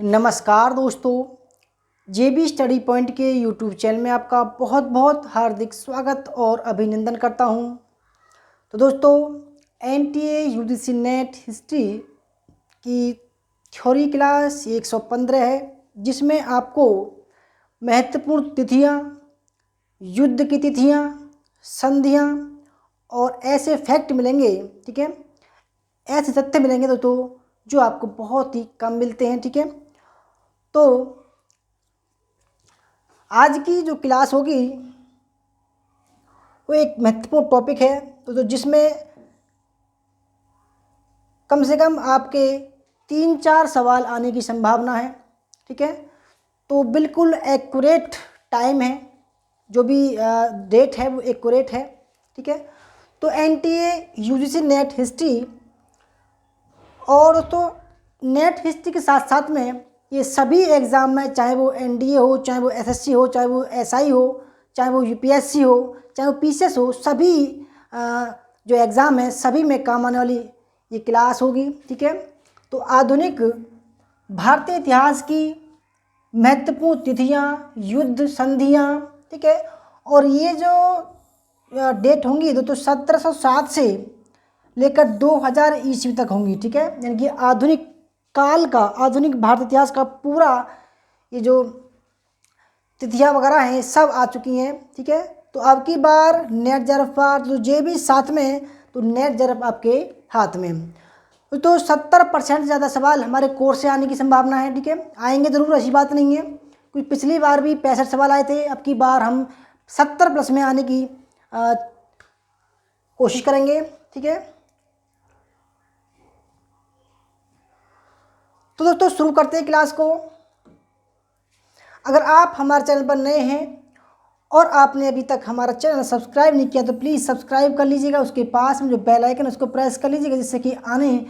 नमस्कार दोस्तों, जेबी study point के यूट्यूब चैनल में आपका बहुत बहुत हार्दिक स्वागत और अभिनंदन करता हूं। तो दोस्तों, एनटीए यूजीसी नेट हिस्ट्री की थ्योरी क्लास 115 है, जिसमें आपको महत्वपूर्ण तिथियां, युद्ध की तिथियां, संधियां और ऐसे फैक्ट मिलेंगे, ठीक है, ऐसे तथ्य मिलेंगे दोस्तों जो आपको बहुत ही कम मिलते हैं, ठीक है। तो आज की जो क्लास होगी वो एक महत्वपूर्ण टॉपिक है तो जिसमें कम से कम आपके 3-4 सवाल आने की संभावना है, ठीक है। तो बिल्कुल एक्यूरेट टाइम है, जो भी डेट है वो एक्यूरेट है, ठीक है। तो एनटीए यूजीसी नेट हिस्ट्री और तो नेट हिस्ट्री के साथ साथ में ये सभी एग्ज़ाम में, चाहे वो एनडीए हो, चाहे वो एसएससी हो, चाहे वो एसआई हो, चाहे वो यूपीएससी हो, चाहे वो पीसीएस हो, सभी जो एग्ज़ाम है सभी में काम आने वाली ये क्लास होगी, ठीक है। तो आधुनिक भारतीय इतिहास की महत्वपूर्ण तिथियाँ, युद्ध, संधियाँ, ठीक है। और ये जो डेट होंगी तो 1707 से लेकर 2000 ईस्वी तक होंगी, ठीक है। यानी कि आधुनिक काल का, आधुनिक भारत इतिहास का पूरा ये जो तिथियां वगैरह हैं सब आ चुकी हैं, ठीक है। तो अब की बार नेट जरफ पर तो जे भी साथ में, तो नेट जरफ आपके हाथ में। तो 70% ज़्यादा सवाल हमारे कोर्स से आने की संभावना है, ठीक है। आएंगे ज़रूर, ऐसी बात नहीं है। कुछ पिछली बार भी 65 सवाल आए थे, अब की बार हम 70 प्लस में आने की कोशिश करेंगे, ठीक है। तो दोस्तों शुरू करते हैं क्लास को। अगर आप हमारे चैनल पर नए हैं और आपने अभी तक हमारा चैनल सब्सक्राइब नहीं किया तो प्लीज़ सब्सक्राइब कर लीजिएगा। उसके पास में जो बेल आइकन है उसको प्रेस कर लीजिएगा, जिससे कि आने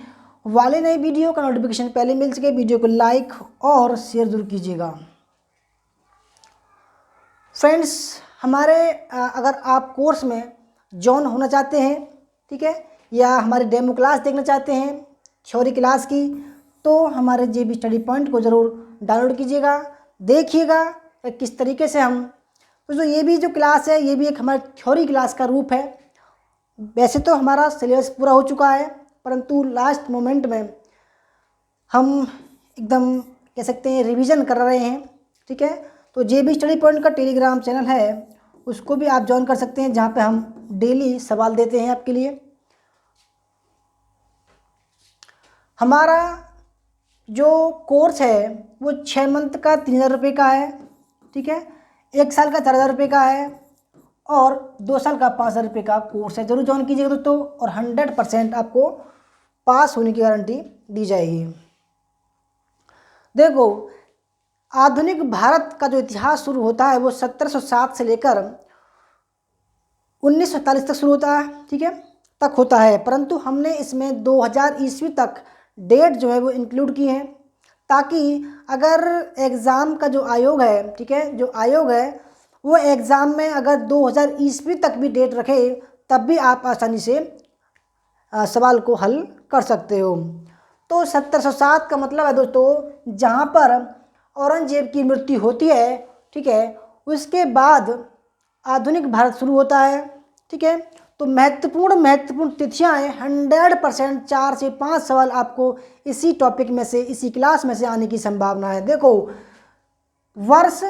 वाले नए वीडियो का नोटिफिकेशन पहले मिल सके। वीडियो को लाइक और शेयर जरूर कीजिएगा। फ्रेंड्स, हमारे अगर आप कोर्स में जॉइन होना चाहते हैं, ठीक है, या हमारे डेमो क्लास देखना चाहते हैं थ्योरी क्लास की, तो हमारे जेबी स्टडी पॉइंट को ज़रूर डाउनलोड कीजिएगा, देखिएगा किस तरीके से हम दोस्तों ये भी जो क्लास है ये भी एक हमारी थ्योरी क्लास का रूप है। वैसे तो हमारा सिलेबस पूरा हो चुका है, परंतु लास्ट मोमेंट में हम एकदम कह सकते हैं रिवीजन कर रहे हैं, ठीक है। तो जेबी स्टडी पॉइंट का टेलीग्राम चैनल है, उसको भी आप ज्वाइन कर सकते हैं, जहाँ पे हम डेली सवाल देते हैं आपके लिए। हमारा जो कोर्स है वो 6 मंथ का 3000 रुपये का है, ठीक है। 1 साल का 4000 रुपये का है और 2 साल का 5000 रुपये का कोर्स है। जरूर ज्वाइन कीजिएगा दोस्तों, और 100% आपको पास होने की गारंटी दी जाएगी। देखो, आधुनिक भारत का जो इतिहास शुरू होता है वो 1707 से लेकर 1947 तक शुरू होता है, ठीक है, तक होता है। परंतु हमने इसमें 2000 ईस्वी तक डेट जो है वो इंक्लूड की है, ताकि अगर एग्ज़ाम का जो आयोग है, ठीक है, जो आयोग है वो एग्ज़ाम में अगर 2000 ईस्वी तक भी डेट रखे तब भी आप आसानी से सवाल को हल कर सकते हो। तो 1707 का मतलब है दोस्तों जहाँ पर औरंगजेब की मृत्यु होती है, ठीक है, उसके बाद आधुनिक भारत शुरू होता है, ठीक है। तो महत्वपूर्ण तिथियां हैं। 100% 4 से 5 सवाल आपको इसी टॉपिक में से, इसी क्लास में से आने की संभावना है। देखो, वर्ष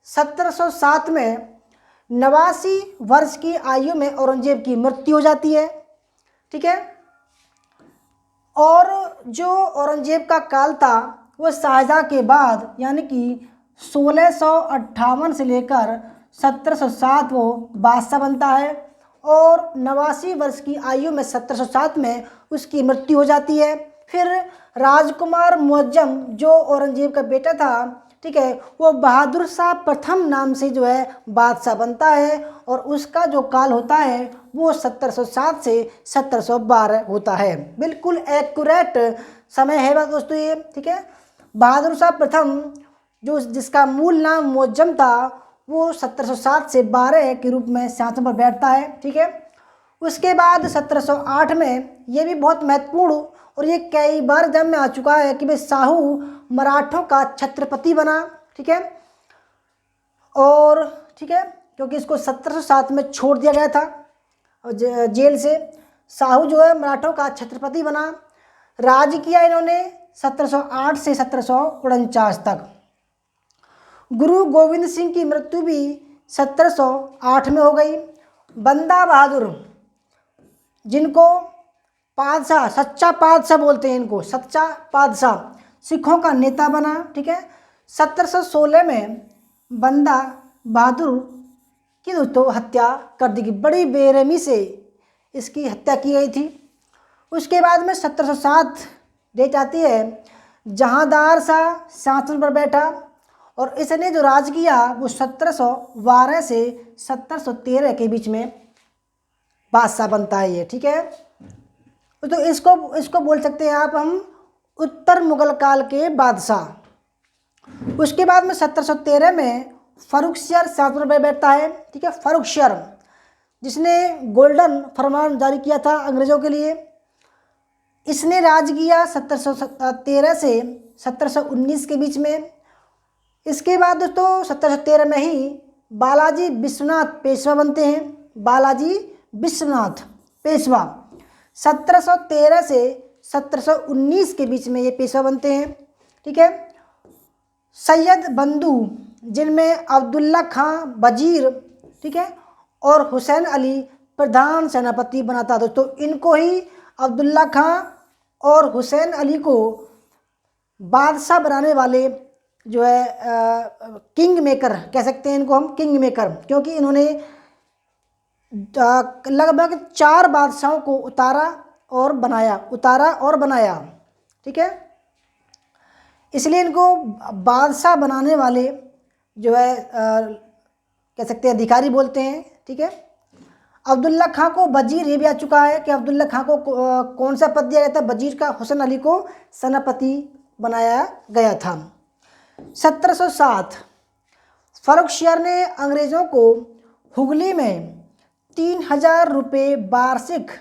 1707 में 89 वर्ष की आयु में औरंगजेब की मृत्यु हो जाती है, ठीक है। और जो औरंगजेब का काल था वो शाहजहाँ के बाद, यानी कि 1658 से लेकर 1707 वो बादशाह बनता है, और 89 वर्ष की आयु में 1707 में उसकी मृत्यु हो जाती है। फिर राजकुमार मुअज्जम जो औरंगजेब का बेटा था, ठीक है, वो बहादुर शाह प्रथम नाम से जो है बादशाह बनता है, और उसका जो काल होता है वो 1707 से 1712 होता है। बिल्कुल एक्यूरेट समय है बात दोस्तों ये, ठीक है। बहादुर शाह प्रथम जो जिसका मूल नाम मुअज्जम था वो 1707 से 12 के रूप में सिंहासन पर बैठता है, ठीक है। उसके बाद 1708 में ये भी बहुत महत्वपूर्ण और ये कई बार एग्जाम में आ चुका है कि भाई शाहू मराठों का छत्रपति बना, ठीक है, और ठीक है, क्योंकि इसको 1707 में छोड़ दिया गया था और जेल से। शाहू जो है मराठों का छत्रपति बना, राज किया इन्होंने 1708 से 1749 तक। गुरु गोविंद सिंह की मृत्यु भी 1708 में हो गई। बंदा बहादुर, जिनको पादशाह, सच्चा पादशाह बोलते हैं इनको, सच्चा पादशाह, सिखों का नेता बना, ठीक है। 1716 में बंदा बहादुर की दोस्तों हत्या कर दी गई, बड़ी बेरहमी से इसकी हत्या की गई थी। उसके बाद में 1707 डेट आती है, जहांदार शाह शासन पर बैठा और इसने जो राज किया वो 1712 से 1713 के बीच में बादशाह बनता है ये, ठीक है। तो इसको बोल सकते हैं आप हम उत्तर मुगल काल के बादशाह। उसके बाद में 1713 में फर्रुखसियर शासन पर बैठता है, ठीक है। फर्रुखसियर जिसने गोल्डन फरमान जारी किया था अंग्रेज़ों के लिए, इसने राज किया 1713 से 1719 के बीच में। इसके बाद दोस्तों 1713 में ही बालाजी विश्वनाथ पेशवा बनते हैं, बालाजी विश्वनाथ पेशवा 1713 से 1719 के बीच में ये पेशवा बनते हैं, ठीक है। सैयद बंधु, जिनमें अब्दुल्ला खां वजीर, ठीक है, और हुसैन अली प्रधान सेनापति बनाता। दोस्तों इनको ही अब्दुल्ला खां और हुसैन अली को बादशाह बनाने वाले जो है किंग मेकर कह सकते हैं इनको हम, किंग मेकर, क्योंकि इन्होंने लगभग 4 बादशाहों को उतारा और बनाया, ठीक है। इसलिए इनको बादशाह बनाने वाले जो है कह सकते हैं अधिकारी बोलते हैं, ठीक है। अब्दुल्ला खां को वजीर, ये भी आ चुका है कि अब्दुल्ला खां को कौन सा पद दिया गया था, वजीर का। हुसैन अली को सेनापति बनाया गया था। 1707 फर्रुखसियर ने अंग्रेज़ों को हुगली में 3000 रुपये वार्षिक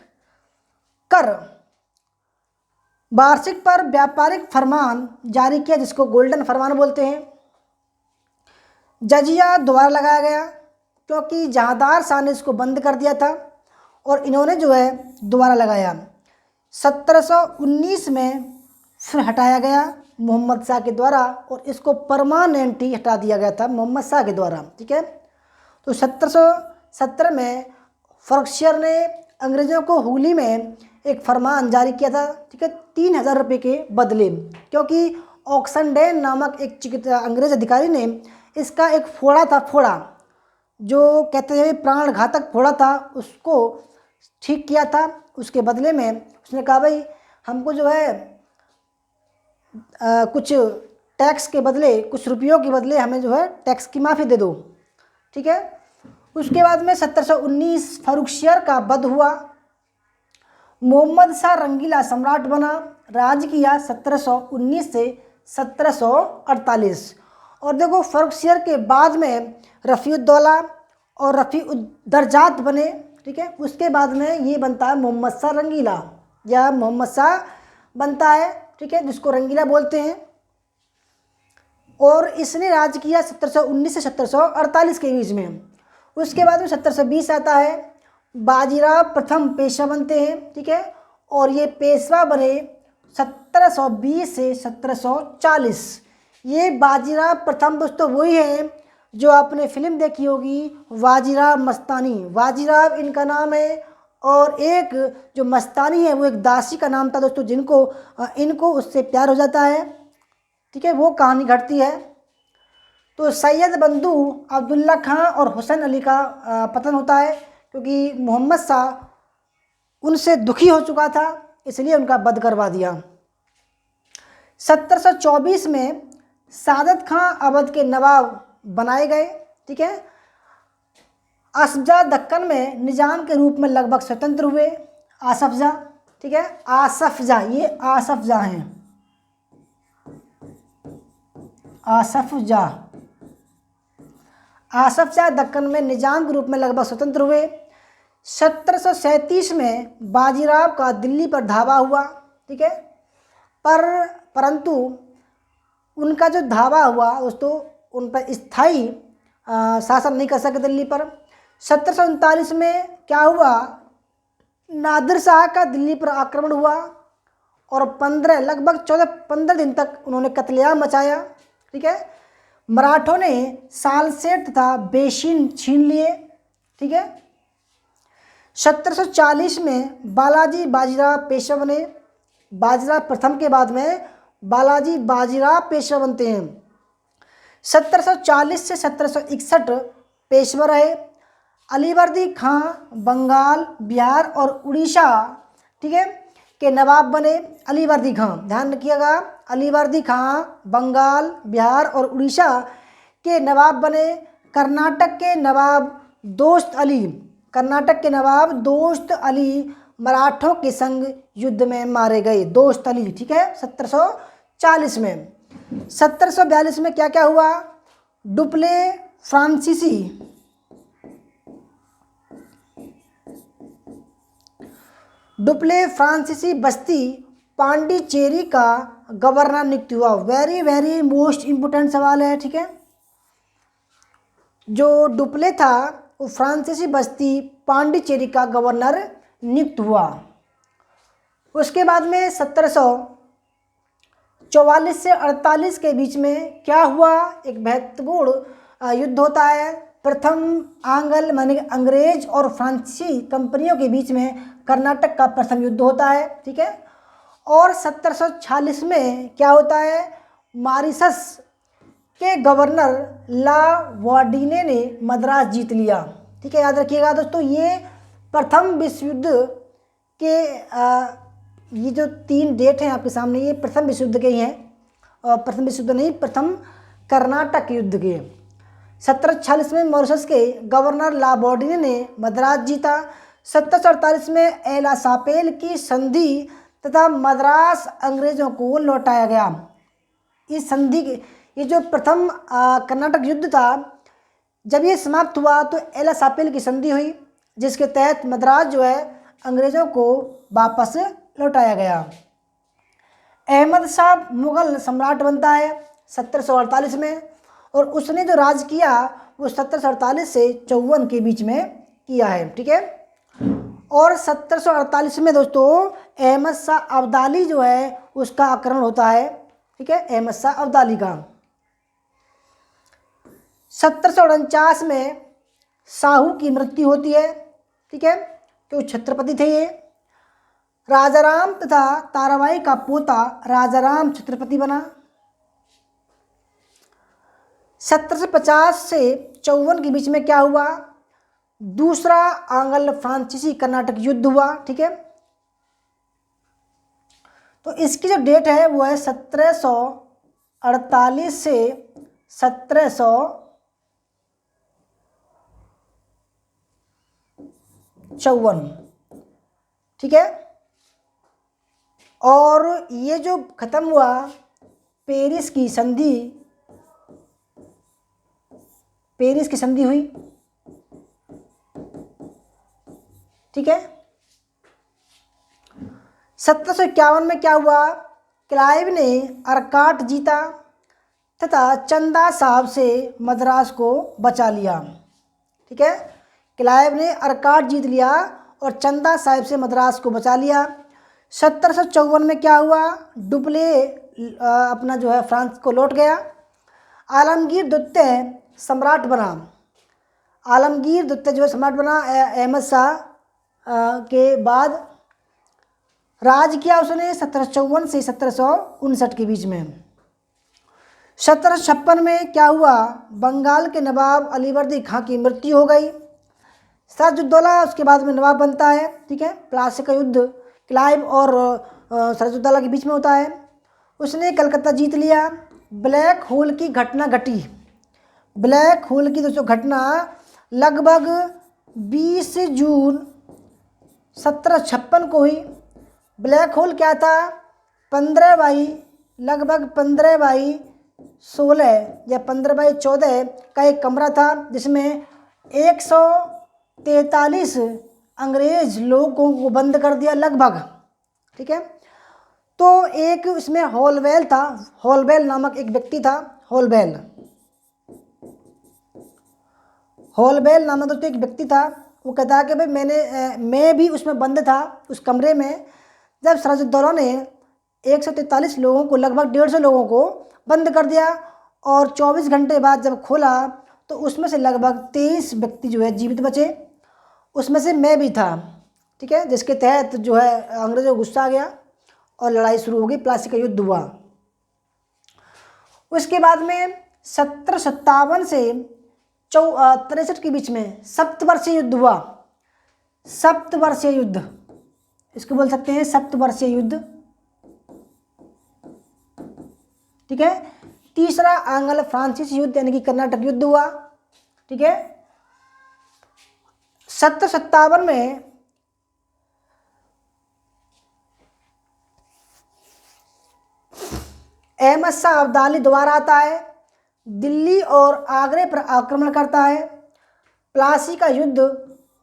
पर व्यापारिक फरमान जारी किया, जिसको गोल्डन फरमान बोलते हैं। जजिया दोबारा लगाया गया क्योंकि जहांदार शाह ने इसको बंद कर दिया था और इन्होंने जो है दोबारा लगाया। 1719 में फिर हटाया गया मोहम्मद शाह के द्वारा और इसको परमानेंटली हटा दिया गया था मोहम्मद शाह के द्वारा, ठीक है। तो 1717 में फर्रुखसियर ने अंग्रेज़ों को हुगली में एक फरमान जारी किया था, ठीक है, 3000 रुपये के बदले, क्योंकि ऑक्सनडेन नामक एक अंग्रेज़ अधिकारी ने इसका एक फोड़ा था, जो कहते हैं प्राण घातक फोड़ा था, उसको ठीक किया था। उसके बदले में उसने कहा भाई हमको जो है कुछ टैक्स के बदले, कुछ रुपयों के बदले हमें जो है टैक्स की माफ़ी दे दो, ठीक है। उसके बाद में 1719 फर्रुखसियर का वध हुआ। मोहम्मद शाह रंगीला सम्राट बना, राज किया 1719 से 1748। और देखो फर्रुखसियर के बाद में रफ़ीउद्दौला और रफ़ीउद्दरजात बने, ठीक है। उसके बाद में ये बनता है मोहम्मद शाह रंगीला या मोहम्मद शाह बनता है, ठीक है, जिसको रंगीला बोलते हैं। और इसने राज किया 1719 से 1748 के बीच में। उसके बाद में 1720 आता है, बाजीराव प्रथम पेशवा बनते हैं, ठीक है, और ये पेशवा बने 1720 से 1740। ये बाजीराव प्रथम दोस्तों वही हैं जो आपने फिल्म देखी होगी वाजीराव मस्तानी। वाजीराव इनका नाम है और एक जो मस्तानी है वो एक दासी का नाम था दोस्तों, जिनको इनको उससे प्यार हो जाता है, ठीक है, वो कहानी घटती है। तो सैयद बंधु अब्दुल्ला खां और हुसैन अली का पतन होता है, क्योंकि मोहम्मद शाह उनसे दुखी हो चुका था, इसलिए उनका वध करवा दिया। 1724 में सादत खां अवध के नवाब बनाए गए, ठीक है। आसफजा दक्कन में निजाम के रूप में लगभग स्वतंत्र हुए। आसफजा, ठीक है, आसफजा, ये आसफजा हैं, आसफजा दक्कन में निजाम के रूप में लगभग स्वतंत्र हुए। 1737 में बाजीराव का दिल्ली पर धावा हुआ, ठीक है, परंतु उनका जो धावा हुआ दोस्तों, उन पर स्थायी शासन नहीं कर सके दिल्ली पर। 1739 में क्या हुआ, नादिर शाह का दिल्ली पर आक्रमण हुआ और लगभग 14-15 दिन तक उन्होंने कत्लेआम मचाया, ठीक है। मराठों ने सालसेट तथा बेशिन छीन लिए, ठीक है। 1740 में बालाजी बाजीराव पेशवा बने। बाजीराव प्रथम के बाद में बालाजी बाजीराव पेशवा बनते हैं। 1740 से 1761 पेशवा रहे। अलीवर्दी खां बंगाल, बिहार और उड़ीसा, ठीक है, के नवाब बने। अलीवर्दी खां, ध्यान रखिएगा, अलीवर्दी खां बंगाल, बिहार और उड़ीसा के नवाब बने। कर्नाटक के नवाब दोस्त अली मराठों के संग युद्ध में मारे गए। दोस्त अली, ठीक है, 1740 में। 1742 में क्या क्या हुआ, डुप्ले फ्रांसीसी बस्ती पांडिचेरी का गवर्नर नियुक्त हुआ। वेरी वेरी मोस्ट इम्पोर्टेंट सवाल है, ठीक है। जो डुप्ले था वो फ्रांसीसी बस्ती पांडिचेरी का गवर्नर नियुक्त हुआ। उसके बाद में 1744 से 48 के बीच में क्या हुआ, एक महत्वपूर्ण युद्ध होता है। प्रथम आंग्ल माने अंग्रेज और फ्रांसीसी कंपनियों के बीच में कर्नाटक का प्रथम युद्ध होता है, ठीक है। और 1746 में क्या होता है, मॉरिशस के गवर्नर ला वार्डीने ने मद्रास जीत लिया, ठीक है। याद रखिएगा दोस्तों, ये प्रथम विश्व युद्ध के ये जो 3 डेट हैं आपके सामने, ये प्रथम विश्व युद्ध के ही हैं, और प्रथम विश्व युद्ध नहीं, प्रथम कर्नाटक युद्ध के। 1746 में मॉरिशस के गवर्नर ला वार्डीने ने मद्रास जीता। 1748 में एला सापेल की संधि तथा मद्रास अंग्रेजों को लौटाया गया। इस संधि के, ये जो प्रथम कर्नाटक युद्ध था, जब ये समाप्त हुआ तो एला सापेल की संधि हुई, जिसके तहत मद्रास जो है अंग्रेजों को वापस लौटाया गया। अहमद शाह मुगल सम्राट बनता है 1748 में, और उसने जो राज किया वो 1748 से 54 के बीच में किया है, ठीक है। और 1748 में दोस्तों अहमद शाह अब्दाली जो है उसका आक्रमण होता है, ठीक है, अहमद शाह अब्दाली का। 1749 में शाहू की मृत्यु होती है, ठीक है, तो छत्रपति थे ये। राजाराम तथा ताराबाई का पोता राजाराम छत्रपति बना। 1750 से 54 के बीच में क्या हुआ, दूसरा आंग्ल फ्रांसीसी कर्नाटक युद्ध हुआ, ठीक है। तो इसकी जो डेट है वो है 1748 से 1754, ठीक है। और ये जो खत्म हुआ, पेरिस की संधि हुई, ठीक है। 1751 में क्या हुआ, क्लाइव ने अर्काट जीता तथा चंदा साहब से मद्रास को बचा लिया, ठीक है। क्लाइव ने अर्काट जीत लिया और चंदा साहब से मद्रास को बचा लिया। 1754 में क्या हुआ, डुप्ले अपना जो है फ्रांस को लौट गया। आलमगीर द्वितीय सम्राट बना। आलमगीर द्वितीय जो है सम्राट बना अहमद शाह के बाद। राज किया उसने 1754 से 1759 के बीच में। 1756 में क्या हुआ, बंगाल के नवाब अलीवर्दी खां की मृत्यु हो गई। सिराजुद्दौला उसके बाद में नवाब बनता है, ठीक है। प्लासी का युद्ध क्लाइव और सिराजुद्दौला के बीच में होता है। उसने कलकत्ता जीत लिया। ब्लैक होल की घटना घटी। ब्लैक होल की दोस्तों घटना लगभग 20 जून 1756 को हुई। ब्लैक होल क्या था, 15/16 या 15/14 का एक कमरा था, जिसमें 143 अंग्रेज लोगों को बंद कर दिया लगभग, ठीक है। तो एक इसमें होलवेल था, होलवेल नामक एक व्यक्ति था, होलवेल नामक दोस्तों एक व्यक्ति था। वो कहता है कि भाई मैं भी उसमें बंद था उस कमरे में, जब सिराजुद्दौला ने 143 लोगों को, लगभग 150 लोगों को बंद कर दिया, और 24 घंटे बाद जब खोला तो उसमें से लगभग 23 व्यक्ति जो है जीवित बचे। उसमें से मैं भी था, ठीक है, जिसके तहत जो है अंग्रेज़ों को गुस्सा आ गया और लड़ाई शुरू हो गई, प्लासी का युद्ध हुआ। उसके बाद में 1757 से 63 के बीच में सप्तवर्षीय युद्ध हुआ। सप्तवर्षीय युद्ध, इसको बोल सकते हैं सप्तवर्षीय युद्ध, ठीक है। तीसरा आंग्ल फ्रांसीसी युद्ध यानी कि कर्नाटक युद्ध हुआ, ठीक है। 1757 में अहमद शाह अब्दाली दोबारा आता है, दिल्ली और आगरे पर आक्रमण करता है, प्लासी का युद्ध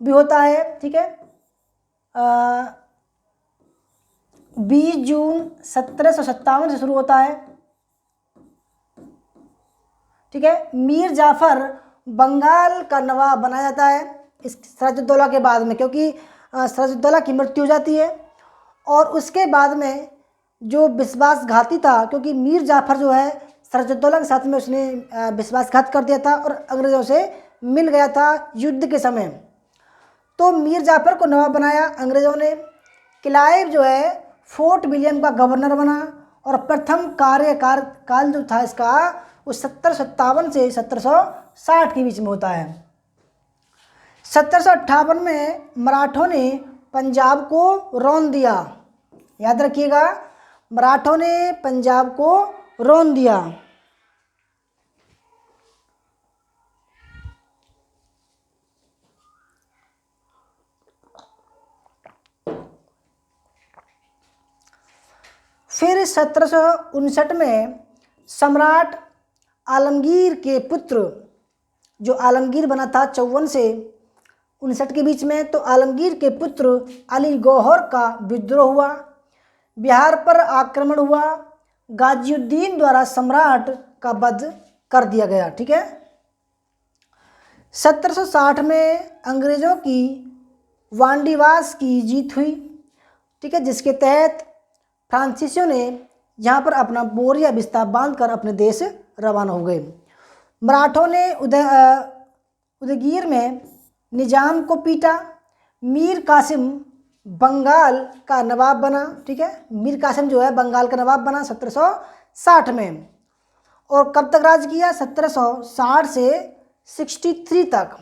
भी होता है, ठीक है। 20 जून 1757 से शुरू होता है, ठीक है। मीर जाफर बंगाल का नवाब बनाया जाता है इस सिराजुद्दौला के बाद में, क्योंकि सिराजुद्दौला की मृत्यु हो जाती है। और उसके बाद में जो विश्वासघाती था, क्योंकि मीर जाफर जो है सिराजुद्दौला के साथ में उसने विश्वासघात कर दिया था और अंग्रेज़ों से मिल गया था युद्ध के समय, तो मीर जाफर को नवाब बनाया अंग्रेज़ों ने। क्लाइव जो है फोर्ट विलियम का गवर्नर बना, और प्रथम कार्यकाल जो था इसका वो 1757 से 1760 के बीच में होता है। 1758 में मराठों ने पंजाब को रौंद दिया, याद रखिएगा, मराठों ने पंजाब को रौंद दिया। फिर 1759 में सम्राट आलमगीर के पुत्र, जो आलमगीर बना था 54 से 59 के बीच में, तो आलमगीर के पुत्र अली गौहर का विद्रोह हुआ, बिहार पर आक्रमण हुआ, गाजिउद्दीन द्वारा सम्राट का वध कर दिया गया, ठीक है। 1760 में अंग्रेज़ों की वांडीवास की जीत हुई, ठीक है, जिसके तहत फ्रांसीसियों ने यहाँ पर अपना बोरिया बिस्तर बांधकर अपने देश रवाना हो गए। मराठों ने उदयगिर में निजाम को पीटा। मीर कासिम बंगाल का नवाब बना, ठीक है, मीर कासिम जो है बंगाल का नवाब बना 1760 में। और कब तक राज किया? 1760 से 63 तक।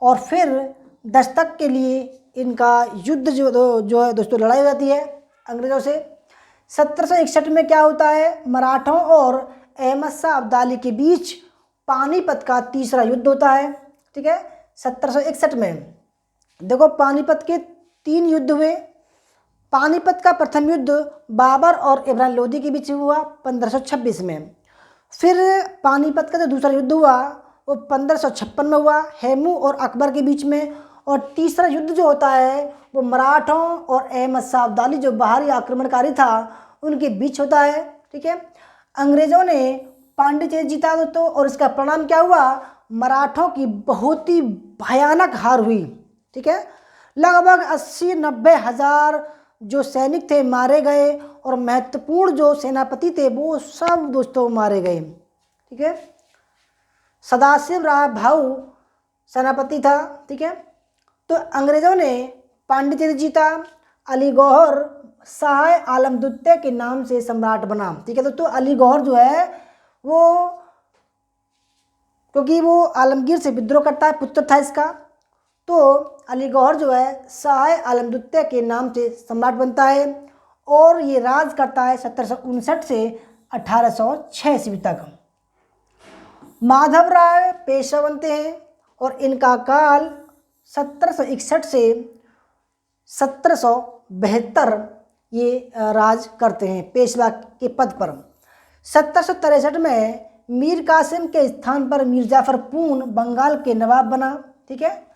और फिर दस्तक के लिए इनका युद्ध जो है दोस्तों लड़ाई हो जाती है अंग्रेज़ों से। 1761 में क्या होता है? मराठों और अहमद शाह अब्दाली के बीच पानीपत का तीसरा युद्ध होता है, ठीक है। 1761 में देखो पानीपत के 3 युद्ध हुए। पानीपत का प्रथम युद्ध बाबर और इब्राहिम लोदी के बीच हुआ 1526 में। फिर पानीपत का जो दूसरा युद्ध हुआ वो 1556 में हुआ हेमू और अकबर के बीच में। और तीसरा युद्ध जो होता है वो मराठों और अहमद शाह अब्दाली जो बाहरी आक्रमणकारी था उनके बीच होता है, ठीक है। अंग्रेज़ों ने पांडिचेरी जीता दोस्तों, और इसका परिणाम क्या हुआ? मराठों की बहुत ही भयानक हार हुई, ठीक है। लगभग 80-90 हज़ार जो सैनिक थे मारे गए, और महत्वपूर्ण जो सेनापति थे वो सब दोस्तों मारे गए, ठीक है। सदाशिव राव भाऊ सेनापति था, ठीक है। तो अंग्रेज़ों ने पांडिचेरी जीता। अली गौहर शाह आलम द्वितीय के नाम से सम्राट बना, ठीक है दोस्तों। अली गौहर जो है वो क्योंकि वो आलमगीर से विद्रोह करता है, पुत्र था इसका, तो अली गौहर जो है शाह आलम द्वितीय के नाम से सम्राट बनता है। और ये राज करता है 1759 से 1806 ईस्वी तक। माधव राय पेशवा बनते हैं और इनका काल 1761 से 1772 ये राज करते हैं पेशवा के पद पर। 1763 में मीर कासिम के स्थान पर मीर जाफर पून बंगाल के नवाब बना, ठीक है।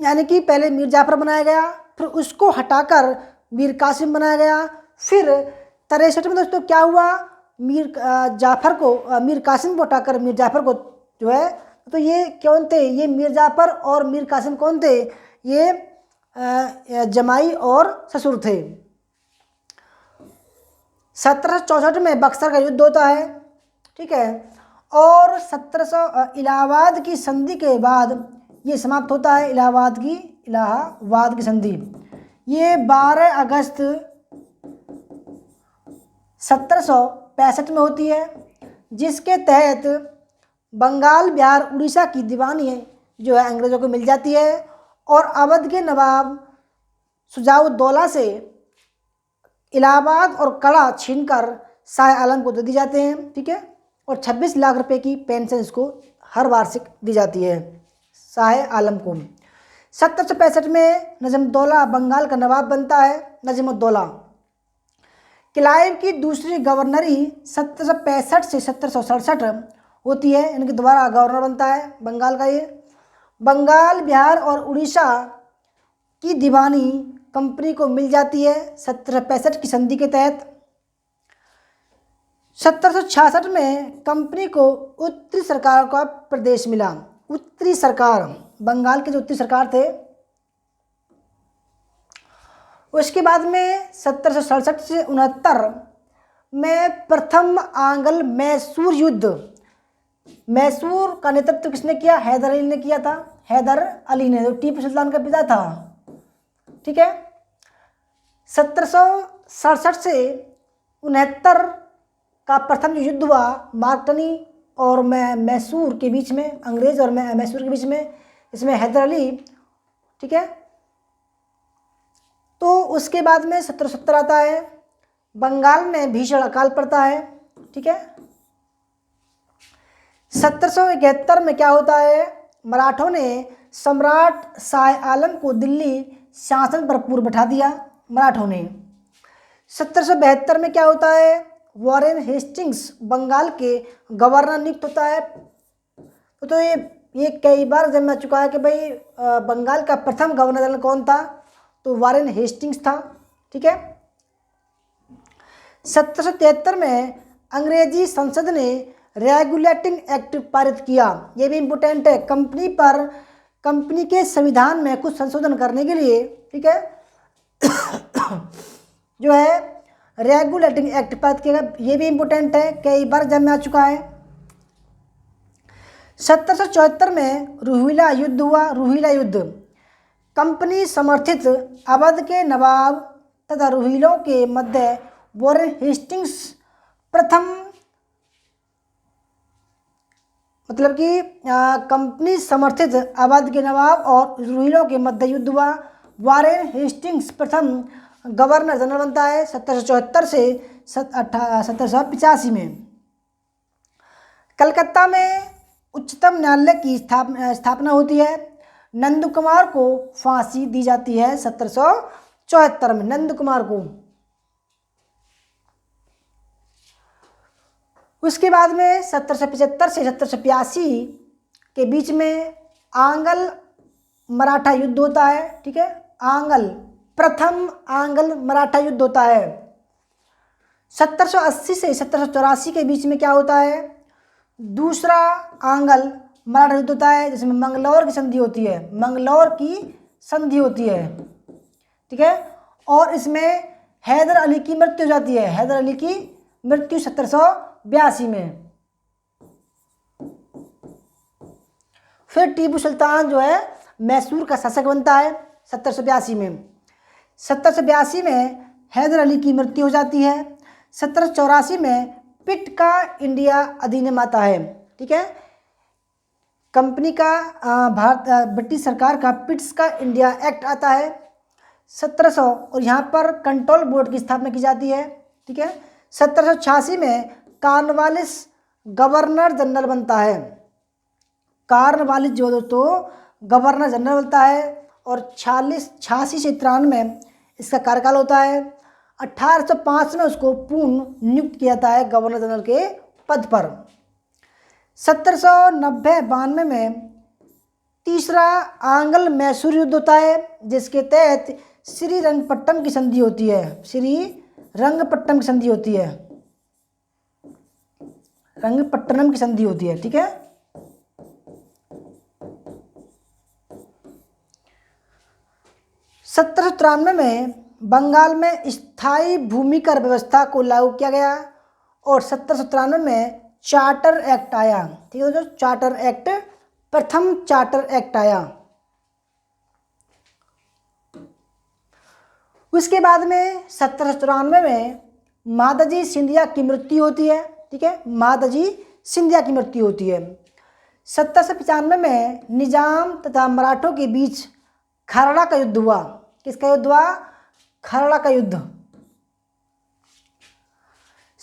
यानी कि पहले मीर जाफ़र बनाया गया, फिर उसको हटाकर मीर कासिम बनाया गया। फिर 63 में दोस्तों क्या हुआ, मीर कासिम को हटाकर मीर जाफ़र को जो है, तो ये कौन थे, ये मीर जाफ़र और मीर कासिम कौन थे, ये जमाई और ससुर थे। 1764 में बक्सर का युद्ध होता है, ठीक है, और 1700 इलाहाबाद की संधि के बाद ये समाप्त होता है। इलाहाबाद की संधि ये 12 अगस्त 1765 में होती है, जिसके तहत बंगाल, बिहार, उड़ीसा की दीवानी जो है अंग्रेज़ों को मिल जाती है और अवध के नवाब शुजाउद्दौला से इलाहाबाद और कड़ा छीनकर शाह आलम को दे दी जाते हैं, ठीक है, और 26 लाख रुपए की पेंशन इसको हर वार्षिक दी जाती है शाह आलम को। 1765 में नजमुद्दौला बंगाल का नवाब बनता है। नजमुद्दौला क्लाइव की दूसरी गवर्नरी 1765 से 1767 होती है, इनके द्वारा गवर्नर बनता है बंगाल का। ये बंगाल, बिहार और उड़ीसा की दीवानी कंपनी को मिल जाती है 1765 की संधि के तहत। 1766 में कंपनी को उत्तरी सरकार का प्रदेश मिला। उत्तरी सरकार, बंगाल के जो उत्तरी सरकार थे। उसके बाद में 1767 से 69 में प्रथम आंग्ल मैसूर युद्ध, मैसूर का नेतृत्व किसने किया, हैदर अली ने किया था। हैदर अली ने, जो टीपू सुल्तान का पिता था, ठीक है। 1767 से 69 का प्रथम जो युद्ध हुआ मार्कटनी और मैसूर के बीच में, अंग्रेज और मैसूर के बीच में, इसमें हैदर अली, ठीक है। तो उसके बाद में 1770 आता है, बंगाल में भीषण अकाल पड़ता है, ठीक है। 1771 में क्या होता है, मराठों ने सम्राट शाह आलम को दिल्ली शासन पर पूर्व बैठा दिया मराठों ने। 1772 में क्या होता है, वॉरेन हेस्टिंग्स बंगाल के गवर्नर नियुक्त होता है। तो ये कई बार जब आ चुका है कि भाई बंगाल का प्रथम गवर्नर जनरल कौन था, तो वॉरेन हेस्टिंग्स था, ठीक है। 1773 में अंग्रेजी संसद ने रेगुलेटिंग एक्ट पारित किया। ये भी इम्पोर्टेंट है, कंपनी के संविधान में कुछ संशोधन करने के लिए, ठीक है, जो है रेगुलेटिंग एक्ट पारित किया। ये भी इम्पोर्टेंट है, कई बार जब में आ चुका है। 1774 में रुहिला युद्ध हुआ। रुहिला युद्ध कंपनी समर्थित अवध के नवाब तथा रुहिलों के मध्य वॉरेन हेस्टिंग्स प्रथम, मतलब कि कंपनी समर्थित अवध के नवाब और रुहिलों के मध्य युद्ध हुआ। वॉरेन हेस्टिंग्स प्रथम गवर्नर जनरल बनता है 1774 से 1785 में। कलकत्ता में उच्चतम न्यायालय की स्थापना होती है। नंद कुमार को फांसी दी जाती है 1774 में, नंद कुमार को। उसके बाद में 1775 से 1782 के बीच में आंग्ल मराठा युद्ध होता है, ठीक है। प्रथम आंग्ल मराठा युद्ध होता है। 1780 से 1784 के बीच में क्या होता है, दूसरा आंग्ल मराठा युद्ध होता है, जिसमें मंगलौर की संधि होती है। मंगलौर की संधि होती है, ठीक है। और इसमें हैदर अली की मृत्यु हो जाती है। हैदर अली की मृत्यु 1782 में। फिर टीपू सुल्तान जो है मैसूर का शासक बनता है 1782 में। 1782 में हैदर अली की मृत्यु हो जाती है। 1784 में पिट का इंडिया अधिनियम आता है, ठीक है। कंपनी का ब्रिटिश सरकार का पिट्स का इंडिया एक्ट आता है 1700, और यहाँ पर कंट्रोल बोर्ड की स्थापना की जाती है, ठीक है। 1786 में कॉर्नवालिस गवर्नर जनरल बनता है। कॉर्नवालिस जो दोस्तों गवर्नर जनरल बनता है, और 86 से 93 में इसका कार्यकाल होता है। 1805 में उसको पूर्ण नियुक्त किया जाता है गवर्नर जनरल के पद पर। 1790-92 में तीसरा आंग्ल-मैसूर युद्ध होता है, जिसके तहत श्रीरंगपट्टम की संधि होती है। श्रीरंगपट्टम की संधि होती है, रंगपट्टनम की संधि होती है, ठीक है। 1793 में बंगाल में स्थायी भूमिकर व्यवस्था को लागू किया गया और 1793 में चार्टर एक्ट आया, ठीक है दोस्तों। चार्टर एक्ट, प्रथम चार्टर एक्ट आया। उसके बाद में 1794 में माताजी सिंधिया की मृत्यु होती है, ठीक है। माताजी सिंधिया की मृत्यु होती है। 1795 में निजाम तथा मराठों के बीच खरड़ा का युद्ध हुआ। किसका युद्ध हुआ? खरड़ा का युद्ध।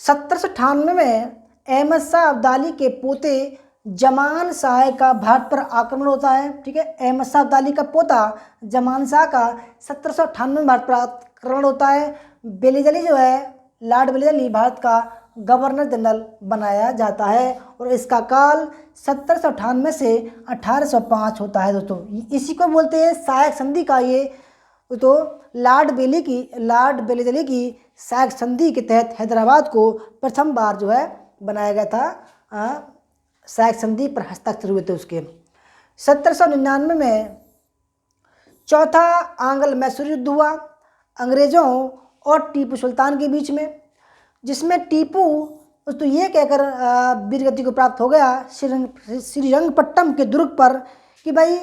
1798 में अहमद शाह अब्दाली के पोते जमान शाह का भारत पर आक्रमण होता है, ठीक है। अहमद शाह अब्दाली का पोता जमान शाह का 1798 में भारत पर आक्रमण होता है। बेलीजली जो है, लॉर्ड बेलीजली भारत का गवर्नर जनरल बनाया जाता है और इसका काल 1798 से 1805 होता है दोस्तों। इसी को बोलते हैं सहायक संधि का। ये तो लॉर्ड बेलीजली की सहायक संधि के तहत हैदराबाद को प्रथम बार जो है बनाया गया था। सहायक संधि पर हस्ताक्षर हुए थे उसके। 1799 में चौथा आंग्ल मैसूर युद्ध हुआ अंग्रेज़ों और टीपू सुल्तान के बीच में, जिसमें टीपू तो ये कहकर वीरगति को प्राप्त हो गया श्रीरंगपट्टम के दुर्ग पर कि भाई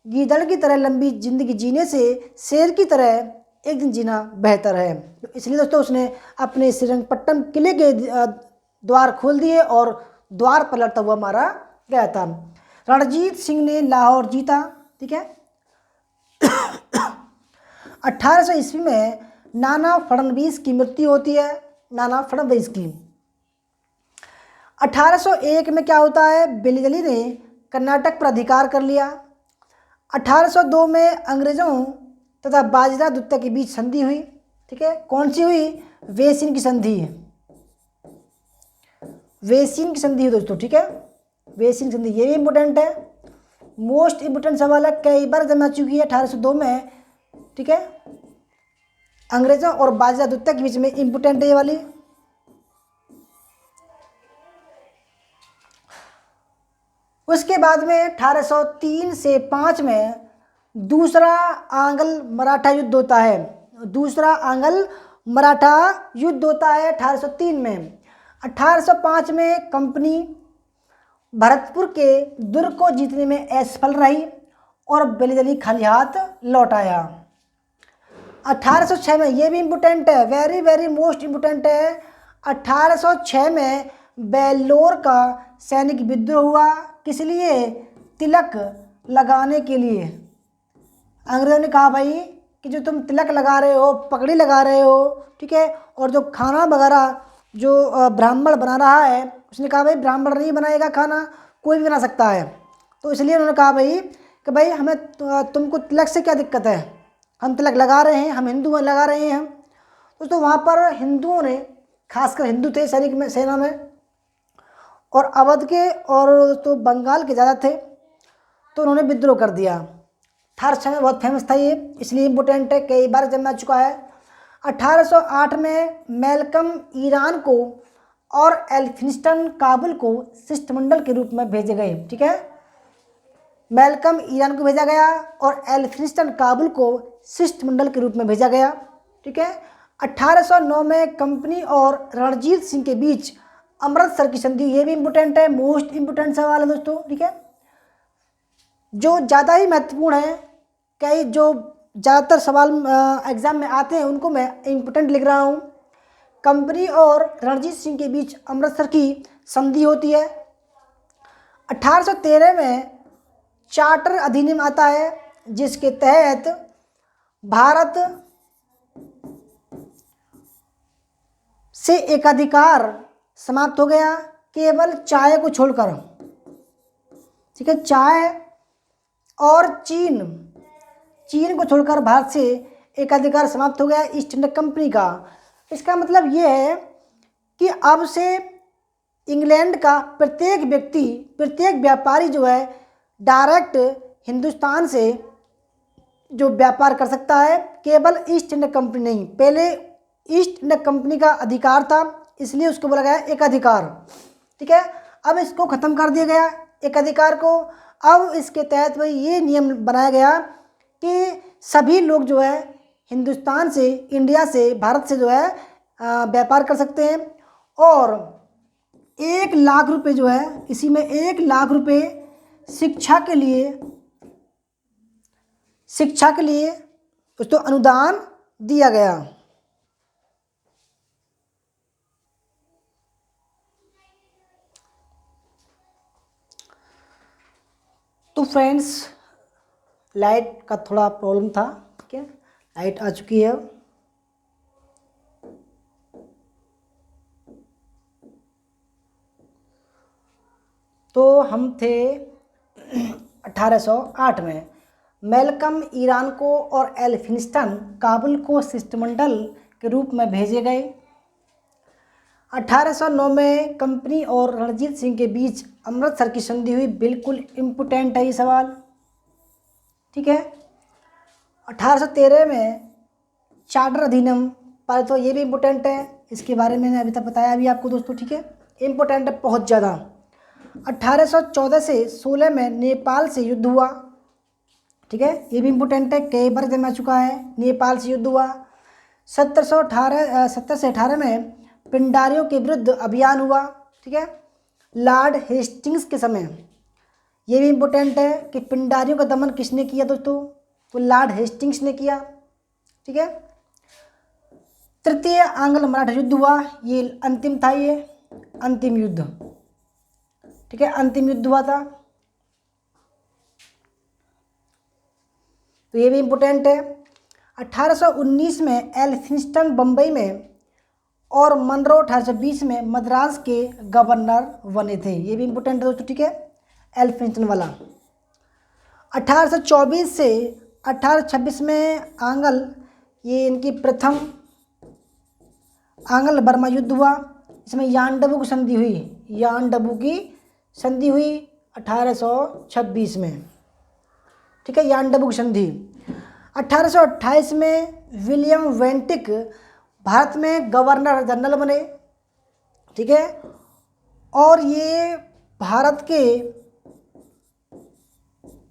गीदड़ की तरह लंबी जिंदगी जीने से शेर की तरह एक दिन जीना बेहतर है। तो इसलिए दोस्तों उसने अपने श्रीरंगपट्टम किले के द्वार खोल दिए और द्वार पर लड़ता हुआ मारा गया था। रणजीत सिंह ने लाहौर जीता, ठीक है। 1800 ईस्वी में नाना फडणवीस की मृत्यु होती है, नाना फडणवीस की। 1801 में क्या होता है? बेलीजली ने कर्नाटक पर अधिकार कर लिया। 1802 में अंग्रेज़ों तथा बाजीराव द्वितीय के बीच संधि हुई, ठीक है। कौन सी हुई? वेसिन की संधि। वेसिन की संधि दोस्तों, ठीक है। वेसिन की संधि ये भी इम्पोर्टेंट है, मोस्ट इम्पोर्टेंट सवाल है, कई बार जमा चुकी है 1802 में, ठीक है। अंग्रेज़ों और बाजीराव द्वितीय के बीच में इम्पोर्टेंट है ये वाली। उसके बाद में 1803 से 5 में दूसरा आंग्ल मराठा युद्ध होता है। दूसरा आंग्ल मराठा युद्ध होता है 1803 में। 1805 में कंपनी भरतपुर के दुर्ग को जीतने में असफल रही और बेलीजली खाली हाथ लौट आया। 1806 में ये भी इम्पोर्टेंट है, वेरी वेरी मोस्ट इम्पोर्टेंट है। 1806 में बेल्लोर का सैनिक विद्रोह हुआ। किस लिए? तिलक लगाने के लिए। अंग्रेज़ों ने कहा भाई कि जो तुम तिलक लगा रहे हो, पगड़ी लगा रहे हो, ठीक है, और जो खाना वगैरह जो ब्राह्मण बना रहा है, उसने कहा भाई ब्राह्मण नहीं बनाएगा खाना, कोई भी बना सकता है। तो इसलिए उन्होंने कहा भाई कि भाई हमें तुमको तिलक से क्या दिक्कत है, हम तिलक लगा रहे हैं, हम हिंदू लगा रहे हैं। तो वहाँ पर हिंदुओं ने, खासकर हिंदू थे सैनिक में, सेना में, और अवध के और तो बंगाल के ज़्यादा थे, तो उन्होंने विद्रोह कर दिया। 1806 में बहुत फेमस था ये, इसलिए इम्पोर्टेंट है, कई बार जमा चुका है। 1808 में मैल्कम ईरान को और एल्फिंस्टन काबुल को शिष्टमंडल के रूप में भेजे गए, ठीक है। मैल्कम ईरान को भेजा गया और एल्फिंस्टन काबुल को शिष्टमंडल के रूप में भेजा गया, ठीक है। 1809 में कंपनी और रणजीत सिंह के बीच अमृतसर की संधि, ये भी इम्पोर्टेंट है, मोस्ट इम्पोर्टेंट सवाल है दोस्तों, ठीक है। जो ज़्यादा ही महत्वपूर्ण है, कई जो ज़्यादातर सवाल एग्जाम में आते हैं उनको मैं इम्पोर्टेंट लिख रहा हूँ। कंपनी और रणजीत सिंह के बीच अमृतसर की संधि होती है। 1813 में चार्टर अधिनियम आता है, जिसके तहत भारत से एकाधिकार समाप्त हो गया, केवल चाय को छोड़कर, ठीक है। चाय और चीन को छोड़कर भारत से एकाधिकार समाप्त हो गया ईस्ट इंडिया कंपनी का। इसका मतलब ये है कि अब से इंग्लैंड का प्रत्येक व्यक्ति, प्रत्येक व्यापारी जो है डायरेक्ट हिंदुस्तान से जो व्यापार कर सकता है, केवल ईस्ट इंडिया कंपनी नहीं। पहले ईस्ट इंडिया कंपनी का अधिकार था, इसलिए उसको बोला गया एक अधिकार, ठीक है। अब इसको ख़त्म कर दिया गया एक अधिकार को। अब इसके तहत भाई ये नियम बनाया गया कि सभी लोग जो है हिंदुस्तान से, इंडिया से, भारत से जो है व्यापार कर सकते हैं। और 1 लाख रुपए जो है, इसी में 1 लाख रुपए शिक्षा के लिए उसको अनुदान दिया गया। तो फ्रेंड्स, लाइट का थोड़ा प्रॉब्लम था, ठीक है। लाइट आ चुकी है। तो हम थे 1808 में। मैल्कम इरानको और एल्फिंस्टन काबुल को शिष्टमंडल के रूप में भेजे गए। 1809 में कंपनी और रणजीत सिंह के बीच अमृतसर की संधि हुई। बिल्कुल इम्पोर्टेंट है ये सवाल, ठीक है। 1813 में चार्टर अधिनियम पारित, तो ये भी इम्पोर्टेंट है, इसके बारे में मैंने अभी तक बताया भी आपको दोस्तों, ठीक है। इम्पोर्टेंट है बहुत ज़्यादा। 1814 से 16 में नेपाल से युद्ध हुआ, ठीक है, ये भी इम्पोर्टेंट है, कई बार जमा चुका है। नेपाल से युद्ध हुआ। 17 से 18 में पिंडारियों के विरुद्ध अभियान हुआ, ठीक है, लॉर्ड हेस्टिंग्स के समय। ये भी इम्पोर्टेंट है कि पिंडारियों का दमन किसने किया दोस्तों, तो लॉर्ड हेस्टिंग्स ने किया, ठीक है। तृतीय आंग्ल मराठा युद्ध हुआ, ये अंतिम था, ये अंतिम युद्ध, ठीक है, अंतिम युद्ध हुआ था, तो ये भी इम्पोर्टेंट है। 1819 में एल्फिंस्टन बम्बई में और मनरो 1820 में मद्रास के गवर्नर बने थे, ये भी इम्पोर्टेंट है दोस्तों, ठीक है, एल्फिंस्टन वाला। 1824 से 1826 में ये इनकी प्रथम आंग्ल बर्मा युद्ध हुआ। इसमें यानडबू की संधि हुई, यानडबू की संधि हुई 1826 में, ठीक है, यानडबू की संधि। 1828 में विलियम वेंटिक भारत में गवर्नर जनरल बने, ठीक है, और ये भारत के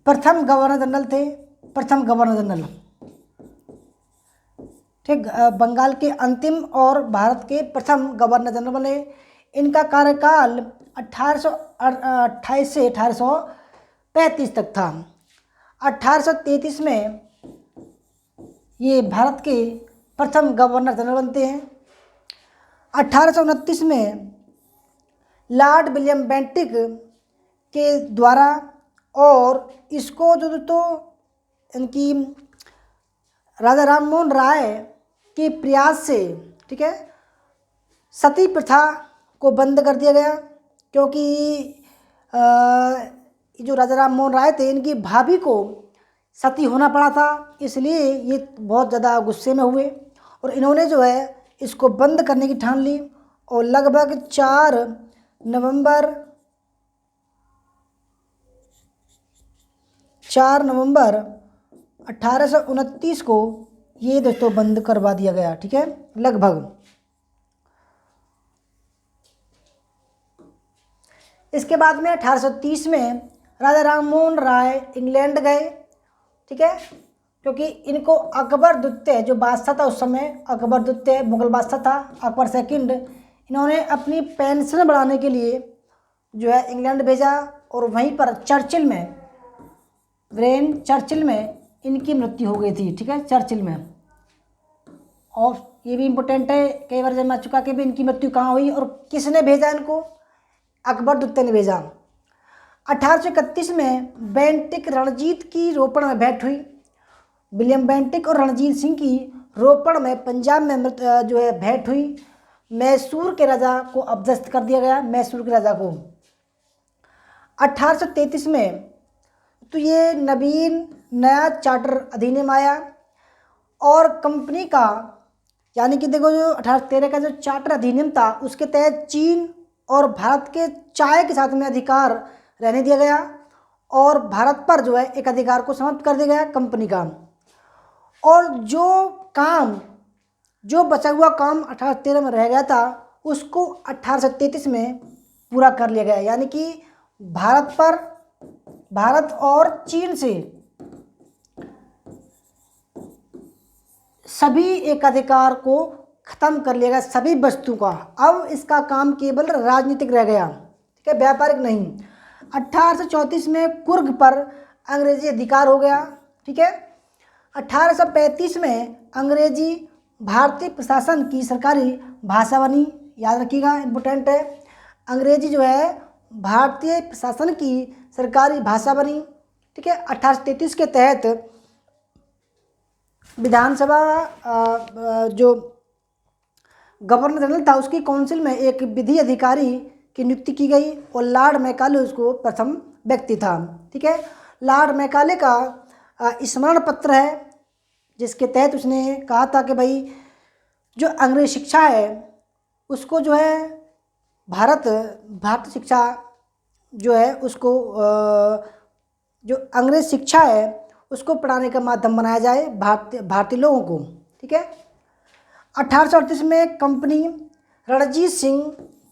प्रथम गवर्नर जनरल थे, प्रथम गवर्नर जनरल, ठीक, बंगाल के अंतिम और भारत के प्रथम गवर्नर जनरल बने। इनका कार्यकाल 1828 से 1835 तक था। 1833 में ये भारत के प्रथम गवर्नर जनरल बनते हैं। 1829 में लॉर्ड विलियम बेंटिक के द्वारा, और इसको जो तो इनकी राजा राम मोहन राय के प्रयास से, ठीक है, सती प्रथा को बंद कर दिया गया, क्योंकि जो राजा राम मोहन राय थे, इनकी भाभी को सती होना पड़ा था, इसलिए ये बहुत ज़्यादा गुस्से में हुए और इन्होंने जो है इसको बंद करने की ठान ली। और लगभग 4 नवंबर 1829 को ये दोस्तों बंद करवा दिया गया, ठीक है, लगभग। इसके बाद में 1830 में राजा राम मोहन राय इंग्लैंड गए, ठीक है, क्योंकि इनको अकबर द्वितीय जो बादशाह था उस समय, अकबर द्वितीय मुगल बादशाह था, अकबर सेकंड, इन्होंने अपनी पेंशन बढ़ाने के लिए जो है इंग्लैंड भेजा। और वहीं पर चर्चिल में, विंस्टन चर्चिल में इनकी मृत्यु हो गई थी, ठीक है, चर्चिल में। और ये भी इम्पोर्टेंट है, कई बार जमा चुका कि भी इनकी मृत्यु कहाँ हुई और किसने भेजा इनको, अकबर द्वितीय ने भेजा। 1831 में बेंटिक रणजीत की रोपण में भेंट हुई। विलियम बेंटिक और रणजीत सिंह की रोपण में पंजाब में जो है भेंट हुई। मैसूर के राजा को अपदस्थ कर दिया गया, मैसूर के राजा को। 1833 में तो ये नवीन नया चार्टर अधिनियम आया और कंपनी का, यानी कि देखो जो 1813 का जो चार्टर अधिनियम था उसके तहत चीन और भारत के चाय के साथ में अधिकार रहने दिया गया और भारत पर जो है एक अधिकार को समाप्त कर दिया गया कंपनी का। और जो बचा हुआ काम 1813 में रह गया था उसको 1833 में पूरा कर लिया गया। यानी कि भारत और चीन से सभी एक अधिकार को खत्म कर लिया गया, सभी वस्तु का। अब इसका काम केवल राजनीतिक रह गया, ठीक है, व्यापारिक नहीं। 1834 में कुर्ग पर अंग्रेजी अधिकार हो गया, ठीक है। 1835 में अंग्रेजी भारतीय प्रशासन की सरकारी भाषा बनी, याद रखिएगा, इम्पोर्टेंट है। अंग्रेजी जो है भारतीय प्रशासन की सरकारी भाषा बनी, ठीक है। 1833 के तहत विधानसभा जो गवर्नर जनरल था उसकी काउंसिल में एक विधि अधिकारी की नियुक्ति की गई और लॉर्ड मैकाले उसको प्रथम व्यक्ति था, ठीक है। लॉर्ड मैकाले का स्मरण पत्र है जिसके तहत उसने कहा था कि भाई जो अंग्रेज शिक्षा है उसको जो है भारतीय शिक्षा जो है उसको जो अंग्रेज शिक्षा है उसको पढ़ाने का माध्यम बनाया जाए भारतीय लोगों को, ठीक है। 1838 में कंपनी रणजीत सिंह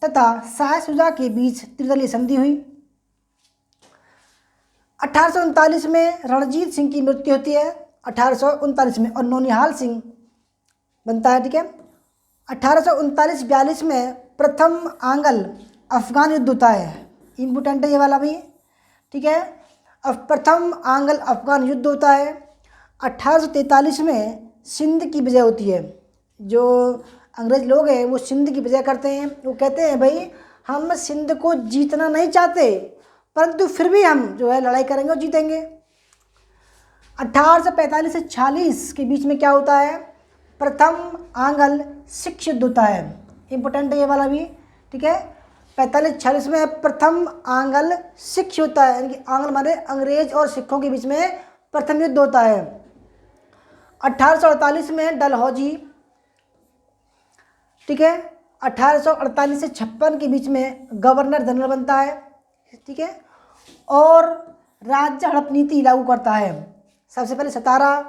तथा शाह शुजा के बीच त्रिदलीय संधि हुई। 1839 में रणजीत सिंह की मृत्यु होती है 1839 में और नौनिहाल सिंह बनता है, ठीक है। 1839-42 में प्रथम आंग्ल अफगान युद्ध होता है, इम्पोर्टेंट है ये वाला भी, ठीक है। अब प्रथम आंग्ल अफगान युद्ध होता है। 1843 में सिंध की विजय होती है। जो अंग्रेज लोग हैं वो सिंध की विजय करते हैं। वो कहते हैं भाई हम सिंध को जीतना नहीं चाहते परंतु फिर भी हम जो है लड़ाई करेंगे और जीतेंगे। 1845 से 46 के बीच में क्या होता है, प्रथम आंग्ल सिख युद्ध होता है, इम्पोर्टेंट है ये वाला भी, ठीक है। 45-46 में प्रथम आंग्ल सिख होता है, यानी कि आंग्ल माने अंग्रेज और सिखों के बीच में प्रथम युद्ध होता है। 1848 में डलहौजी, ठीक है। 1848 से 56 के बीच में गवर्नर जनरल बनता है, ठीक है, और राज्य हड़प नीति लागू करता है। सबसे पहले सतारा,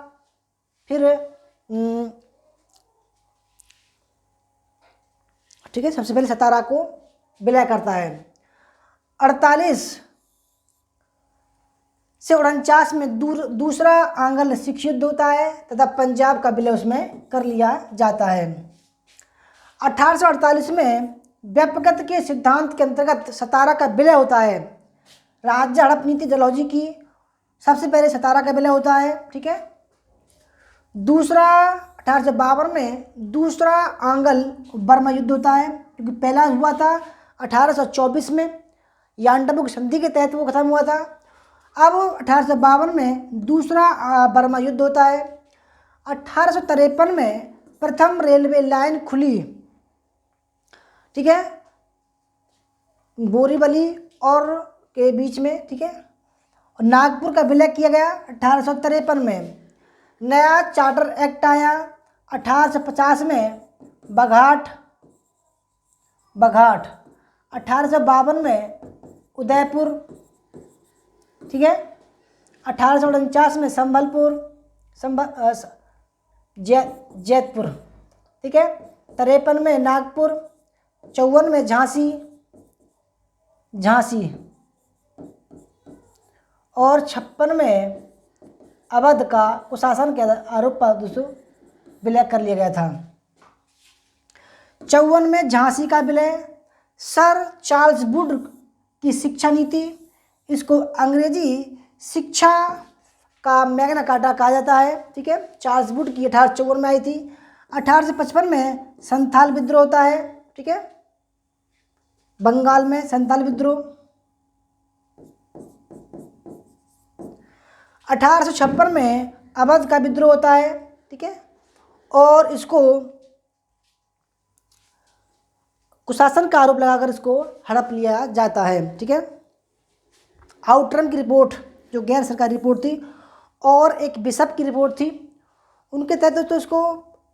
फिर ठीक है, सबसे पहले सतारा को विलय करता है। 48 से 49 में दूसरा आंग्ल सिख युद्ध होता है तथा पंजाब का विलय उसमें कर लिया जाता है। 1848 में व्यापकता के सिद्धांत के अंतर्गत सतारा का विलय होता है। राज्य हड़प नीति डलहौजी की सबसे पहले सतारा का विलय होता है, ठीक है। दूसरा 1852 में दूसरा आंग्ल बर्मा युद्ध होता है क्योंकि पहला हुआ था 1824 में, यांडबुक संधि के तहत वो खत्म हुआ था। अब 1852 में दूसरा बर्मा युद्ध होता है। 1853 में प्रथम रेलवे लाइन खुली, ठीक है, बोरीवली और के बीच में, ठीक है। और नागपुर का विलय किया गया 1853 में। नया चार्टर एक्ट आया 1850 में। बघाट 1852 में उदयपुर, ठीक है। 1849 में संबलपुर जैतपुर, ठीक है। 53 में नागपुर, 54 में झांसी और 56 में अवध का कुशासन के आरोप पर दोस्तों विलय कर लिया गया था। 54 में झांसी का विलय। सर चार्ल्स वुड की शिक्षा नीति, इसको अंग्रेजी शिक्षा का मैग्ना कार्टा कहा जाता है, ठीक है। चार्ल्स वुड की 1854 में आई थी। 1855 में संथाल विद्रोह होता है, ठीक है, बंगाल में संथाल विद्रोह। 1856 में अवध का विद्रोह होता है, ठीक है, और इसको कुशासन का आरोप लगाकर इसको हड़प लिया जाता है, ठीक है। आउटरम की रिपोर्ट जो गैर सरकारी रिपोर्ट थी और एक बिशप की रिपोर्ट थी, उनके तहत तो इसको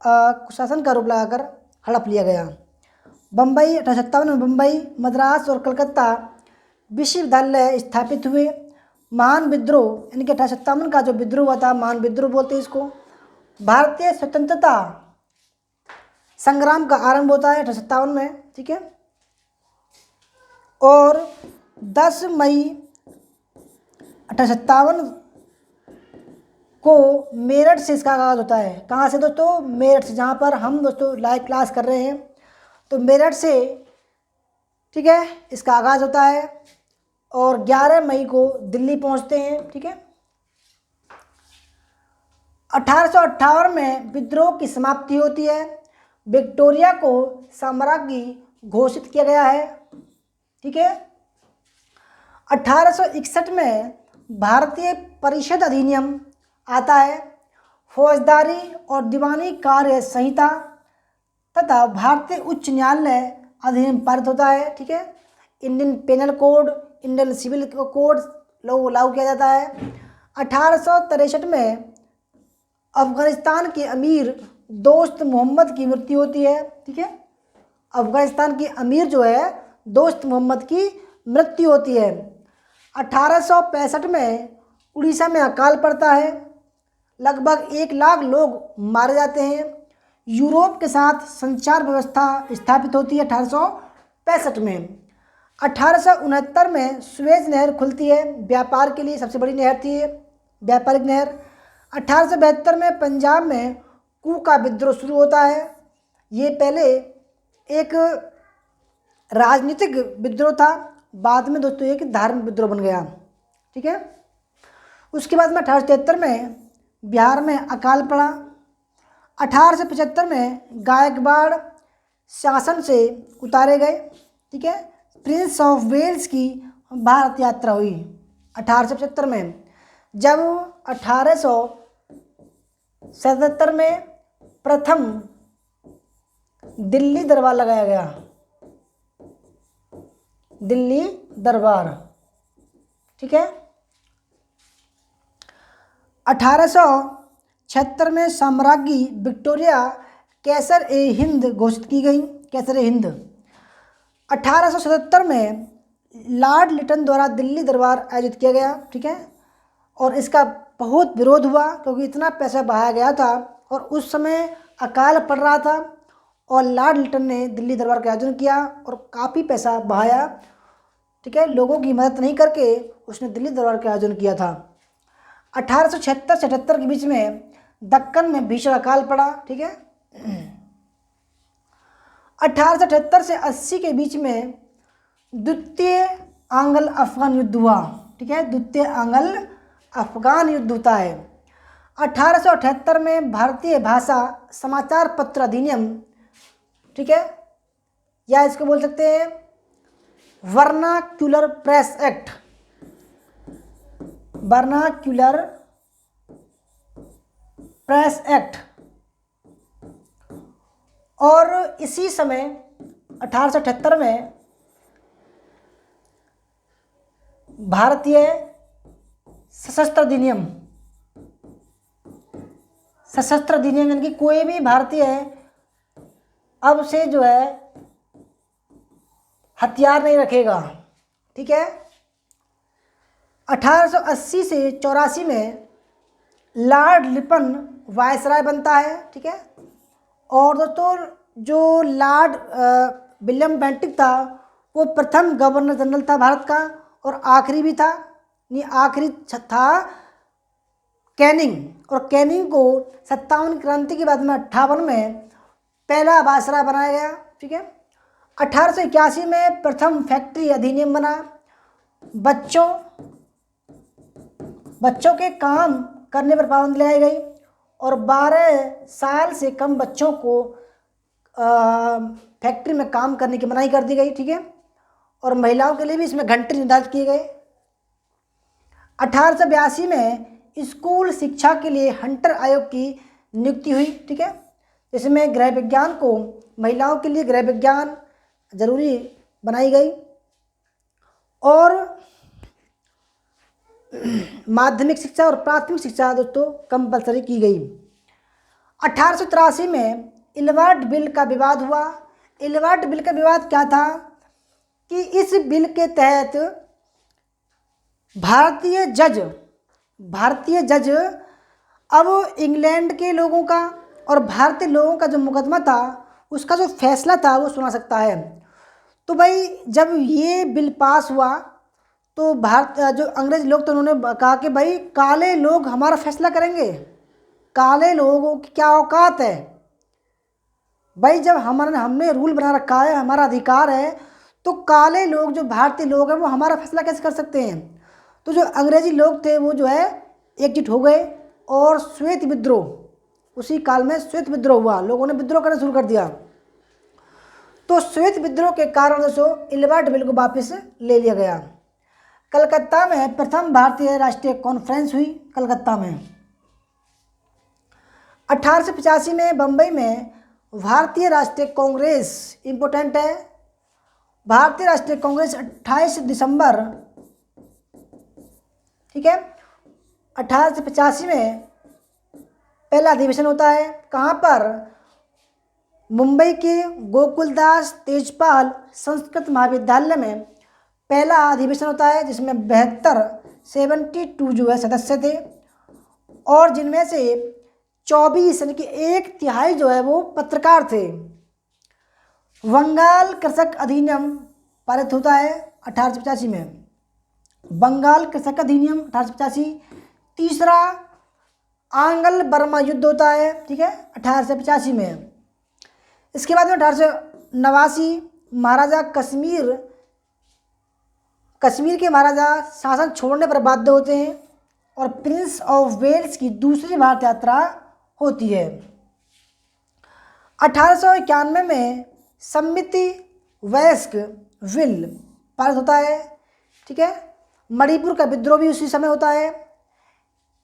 कुशासन का आरोप लगाकर हड़प लिया गया। बम्बई 1857 में बम्बई, मद्रास और कलकत्ता विश्वविद्यालय स्थापित हुए। महान विद्रोह, यानी कि 1857 का जो विद्रोह हुआ था, महान विद्रोह बोलते हैं इसको। भारतीय स्वतंत्रता संग्राम का आरंभ होता है 1857 में, ठीक है। और 10 मई 1857 को मेरठ से इसका आगाज़ होता है। कहाँ से दोस्तों? मेरठ से, जहाँ पर हम दोस्तों लाइव क्लास कर रहे हैं, तो मेरठ से, ठीक है, इसका आगाज़ होता है। और 11 मई को दिल्ली पहुँचते हैं, ठीक है। 1858 में विद्रोह की समाप्ति होती है। विक्टोरिया को साम्राज्ञी घोषित किया गया है, ठीक है। 1861 में भारतीय परिषद अधिनियम आता है। फौजदारी और दीवानी कार्य संहिता तथा भारतीय उच्च न्यायालय अधिनियम पारित होता है, ठीक है। Indian penal code, Indian civil code लागू किया जाता है। 1863 में अफगानिस्तान के अमीर दोस्त मोहम्मद की मृत्यु होती है, ठीक है। अफगानिस्तान के अमीर जो है दोस्त मोहम्मद की मृत्यु होती है। 1865 में उड़ीसा में अकाल पड़ता है। लगभग 1 लाख लोग मारे जाते हैं। यूरोप के साथ संचार व्यवस्था स्थापित होती है 1865 में। 1869 में सुएज नहर खुलती है, व्यापार के लिए सबसे बड़ी नहर थी ये, व्यापारिक नहर। 1872 में पंजाब में कू का विद्रोह शुरू होता है। ये पहले एक राजनीतिक विद्रोह था, बाद में दोस्तों एक धार्मिक विद्रोह बन गया, ठीक है। उसके बाद में 1873 में बिहार में अकाल पड़ा। 1875 में गायकवाड़ शासन से उतारे गए, ठीक है। प्रिंस ऑफ वेल्स की भारत यात्रा हुई 1875 में। जब 1877 में प्रथम दिल्ली दरबार लगाया गया, दिल्ली दरबार, ठीक है। 1876 में साम्राज्ञी विक्टोरिया कैसर ए हिंद घोषित की गई, कैसर ए हिंद। 1877 में लॉर्ड लिटन द्वारा दिल्ली दरबार आयोजित किया गया, ठीक है। और इसका बहुत विरोध हुआ क्योंकि इतना पैसा बहाया गया था और उस समय अकाल पड़ रहा था, और लॉर्ड लिटन ने दिल्ली दरबार का आयोजन किया और काफ़ी पैसा बहाया, ठीक है। लोगों की मदद नहीं करके उसने दिल्ली दरबार का आयोजन किया था। 1876 से 78 के बीच में दक्कन में भीषण अकाल पड़ा, ठीक है। 1878 से 80 के बीच में द्वितीय आंग्ल अफगान युद्ध हुआ, ठीक है। द्वितीय आंग्ल अफगान युद्ध होता है। 1878 में भारतीय भाषा समाचार पत्र अधिनियम, ठीक है, या इसको बोल सकते हैं vernacular press act, vernacular press act. और इसी समय 1878 में भारतीय सशस्त्र अधिनियम, सशस्त्र अधिनियम यानी कि कोई भी भारतीय अब से जो है हथियार नहीं रखेगा, ठीक है। 1880 से 84 में लॉर्ड लिपन वायसराय बनता है, ठीक है। और दोस्तों जो लॉर्ड विलियम बेंटिक था वो प्रथम गवर्नर जनरल था भारत का, और आखिरी भी था, नहीं आखिरी था कैनिंग। और कैनिंग को 57 क्रांति के बाद में 58 में पहला वायसराय बनाया गया, ठीक है। 1881 में प्रथम फैक्ट्री अधिनियम बना। बच्चों के काम करने पर पाबंदी लगाई गई और 12 साल से कम बच्चों को फैक्ट्री में काम करने की मनाही कर दी गई, ठीक है। और महिलाओं के लिए भी इसमें घंटे निर्धारित किए गए। 1882 में स्कूल शिक्षा के लिए हंटर आयोग की नियुक्ति हुई, ठीक है। इसमें गृह विज्ञान को, महिलाओं के लिए गृह विज्ञान जरूरी बनाई गई और माध्यमिक शिक्षा और प्राथमिक शिक्षा दोस्तों कंपलसरी की गई। 1883 में इलवर्ट बिल का विवाद हुआ। इलवर्ट बिल का विवाद क्या था कि इस बिल के तहत भारतीय जज अब इंग्लैंड के लोगों का और भारतीय लोगों का जो मुकदमा था उसका जो फैसला था वो सुना सकता है। तो भाई जब ये बिल पास हुआ तो जो अंग्रेज लोग तो उन्होंने कहा कि भाई काले लोग हमारा फैसला करेंगे, काले लोगों की क्या औकात है भाई, जब हमने रूल बना रखा है, हमारा अधिकार है, तो काले लोग जो भारतीय लोग हैं वो हमारा फैसला कैसे कर सकते हैं। तो जो अंग्रेजी लोग थे वो जो है एकजुट हो गए और श्वेत विद्रोह, उसी काल में श्वेत विद्रोह हुआ, लोगों ने विद्रोह करना शुरू कर दिया। तो श्वेत विद्रोह के कारण दोस्तों इल्बर्ट बिल को वापस ले लिया गया। कलकत्ता में प्रथम भारतीय राष्ट्रीय कॉन्फ्रेंस हुई कलकत्ता में। 1885 में बम्बई में भारतीय राष्ट्रीय कांग्रेस, इम्पोर्टेंट है, भारतीय राष्ट्रीय कांग्रेस 28 दिसंबर, ठीक है, 1885 में पहला अधिवेशन होता है। कहाँ पर? मुंबई के गोकुलदास तेजपाल संस्कृत महाविद्यालय में पहला अधिवेशन होता है, जिसमें 72 जो है सदस्य थे और जिनमें से 24 यानी कि 1/3 जो है वो पत्रकार थे। बंगाल कृषक अधिनियम पारित होता है 1885 में, बंगाल कृषक अधिनियम 1885। तीसरा आंग्ल बर्मा युद्ध होता है, ठीक है, 1885 में। इसके बाद में 1889 महाराजा कश्मीर के महाराजा शासन छोड़ने पर बाध्य होते हैं और प्रिंस ऑफ वेल्स की दूसरी भारत यात्रा होती है। 1891 में सम्मति वयस्क विल पारित होता है, ठीक है। मणिपुर का विद्रोह भी उसी समय होता है।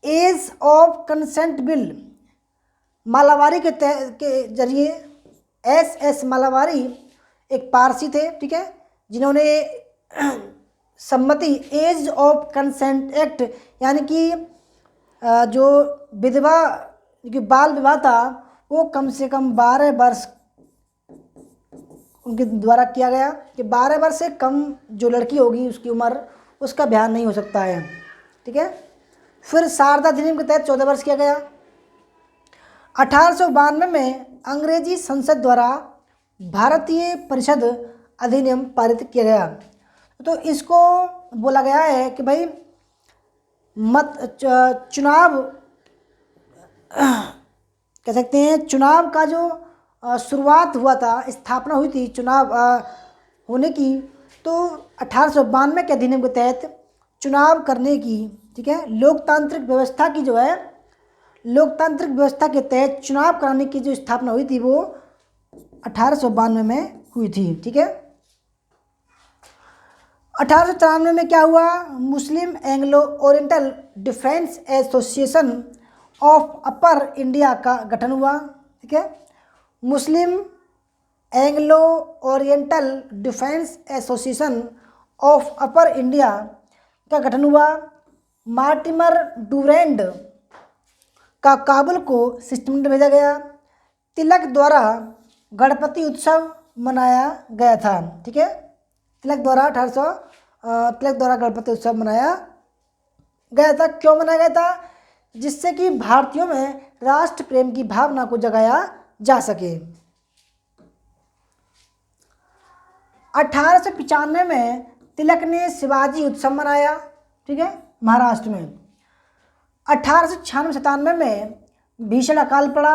एज ऑफ कंसेंट बिल मालावारी के जरिए, एस मालावारी एक पारसी थे, ठीक है, जिन्होंने सम्मति एज ऑफ कंसेंट एक्ट यानी कि जो विधवा जो बाल विवाह था वो कम से कम 12 वर्ष उनके द्वारा किया गया कि 12 वर्ष से कम जो लड़की होगी उसकी उम्र, उसका ब्याह नहीं हो सकता है, ठीक है। फिर शारदा अधिनियम के तहत 14 वर्ष किया गया। 1892 में अंग्रेजी संसद द्वारा भारतीय परिषद अधिनियम पारित किया गया। तो इसको बोला गया है कि भाई चुनाव कह सकते हैं, चुनाव का जो शुरुआत हुआ था, स्थापना हुई थी चुनाव होने की, तो 1892 के अधिनियम के तहत चुनाव करने की, ठीक है, लोकतांत्रिक व्यवस्था की जो है, लोकतांत्रिक व्यवस्था के तहत चुनाव कराने की जो स्थापना हुई थी वो 1892 में हुई थी, ठीक है। 1893 में क्या हुआ? Muslim Anglo Oriental Defence Association of Upper India का गठन हुआ, ठीक है। Muslim Anglo Oriental Defence Association of Upper India का गठन हुआ। मार्टिमर डुरैंड का काबुल को सिस्टम भेजा गया। तिलक द्वारा गणपति उत्सव मनाया गया था, ठीक है। तिलक द्वारा गणपति उत्सव मनाया गया था। क्यों मनाया गया था? जिससे कि भारतीयों में राष्ट्र प्रेम की भावना को जगाया जा सके। 1895 में तिलक ने शिवाजी उत्सव मनाया, ठीक है, महाराष्ट्र में। 1896-97 में भीषण अकाल पड़ा।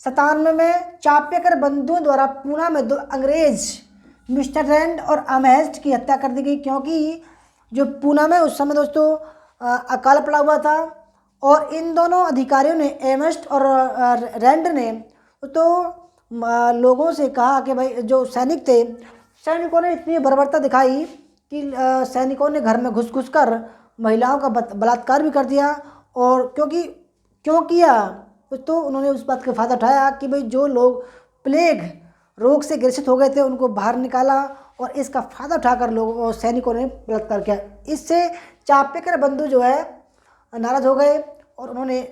97 में चाप्यकर बंधुओं द्वारा पूना में 2 अंग्रेज मिस्टर रैंड और अमहेस्ट की हत्या कर दी गई, क्योंकि जो पूना में उस समय दोस्तों अकाल पड़ा हुआ था और इन दोनों अधिकारियों ने, एमहेस्ट और रैंड ने, तो लोगों से कहा कि भाई जो सैनिक थे, सैनिकों ने इतनी बर्बरता दिखाई कि सैनिकों ने घर में घुस कर महिलाओं का बलात्कार भी कर दिया। और क्यों किया? तो उन्होंने उस बात का फ़ायदा उठाया कि भाई जो लोग प्लेग रोग से ग्रसित हो गए थे उनको बाहर निकाला और इसका फ़ायदा उठाकर लोगों और सैनिकों ने बलात्कार किया। इससे चाप्यकर बंधु जो है नाराज़ हो गए और उन्होंने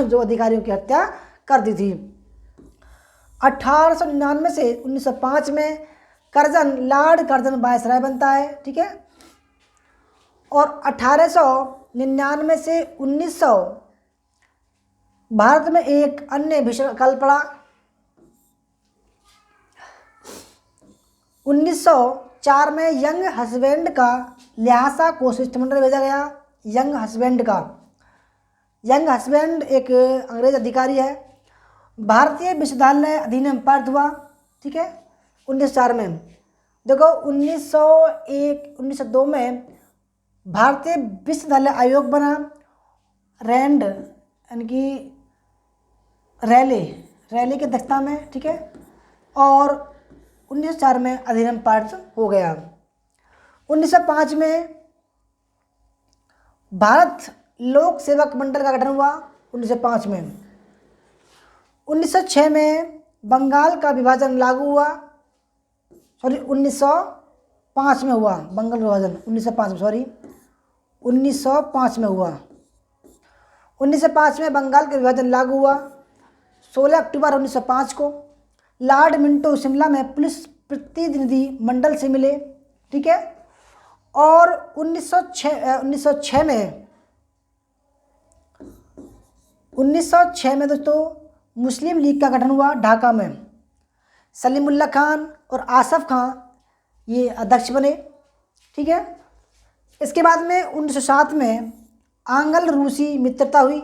जो अधिकारियों की हत्या कर दी थी। 1899 से 1905 में लॉर्ड कर्जन वायसराय बनता है, ठीक है। और 1899 से 1900 भारत में एक अन्य भीषण अकाल पड़ा। 1904 में यंग हस्बैंड का ल्हासा को शिष्टमंडल भेजा गया। यंग हस्बैंड एक अंग्रेज अधिकारी है। भारतीय विश्वविद्यालय अधिनियम पारित हुआ, ठीक है, 1904 में। देखो 1901 1902 में भारतीय विश्वविद्यालय आयोग बना, रैंड यानी कि रैली की अध्यक्षता में, ठीक है, और 1904 में अधिनियम पारित हो गया। 1905 में भारत लोक सेवक मंडल का गठन हुआ 1905 में। 1906 में बंगाल का विभाजन लागू हुआ, 1905 में हुआ बंगाल विभाजन, 1905 में हुआ। 1905 में बंगाल का विभाजन लागू हुआ। 16 अक्टूबर 1905 को लॉर्ड मिंटो शिमला में पुलिस प्रतिनिधि मंडल से मिले, ठीक है, और 1906 में दोस्तों मुस्लिम लीग का गठन हुआ ढाका में। सलीमुल्लाह खान और आसफ खान ये अध्यक्ष बने, ठीक है। इसके बाद में 1907 में आंग्ल रूसी मित्रता हुई,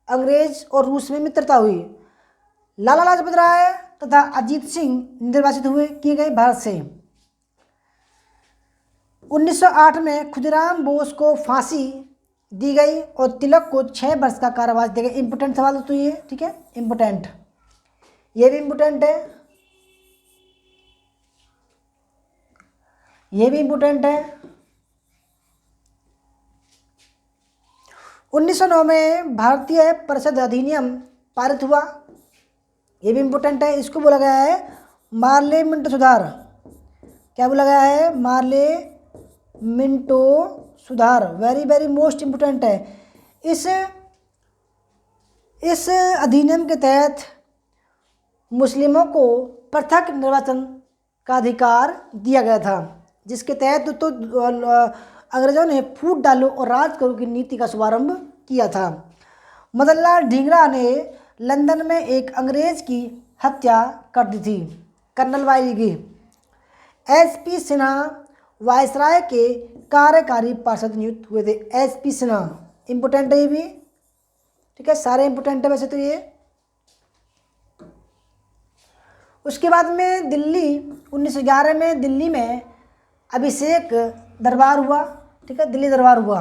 अंग्रेज और रूस में मित्रता हुई। लाला लाजपत राय तथा अजीत सिंह निर्वाचित किए गए भारत से। 1908 में खुदीराम बोस को फांसी दी गई और तिलक को 6 वर्ष का कारावास दिया गया। इम्पोर्टेंट सवाल तो ये, ठीक है, इम्पोर्टेंट, ये भी इम्पोर्टेंट है, ये भी इम्पोर्टेंट है। 1909 में भारतीय परिषद अधिनियम पारित हुआ, ये भी इम्पोर्टेंट है। इसको बोला गया है मार्ले मिंटो सुधार। क्या बोला गया है? मार्ले मिंटो सुधार, वेरी वेरी मोस्ट इम्पोर्टेंट है। इस अधिनियम के तहत मुस्लिमों को पृथक निर्वाचन का अधिकार दिया गया था, जिसके तहत तो अंग्रेजों ने फूट डालो और राज करो की नीति का शुभारंभ किया था। मदन लाल ढींगरा ने लंदन में एक अंग्रेज की हत्या कर दी थी, कर्नल वाइली की। एसपी सिन्हा वायसराय के कार्यकारी पार्षद नियुक्त हुए थे। एसपी सिन्हा इम्पोर्टेंट है ये भी, ठीक है, सारे इम्पोर्टेंट है वैसे तो ये। उसके बाद में दिल्ली 1911 में दिल्ली में अभिषेक दरबार हुआ, ठीक है, दिल्ली दरबार हुआ।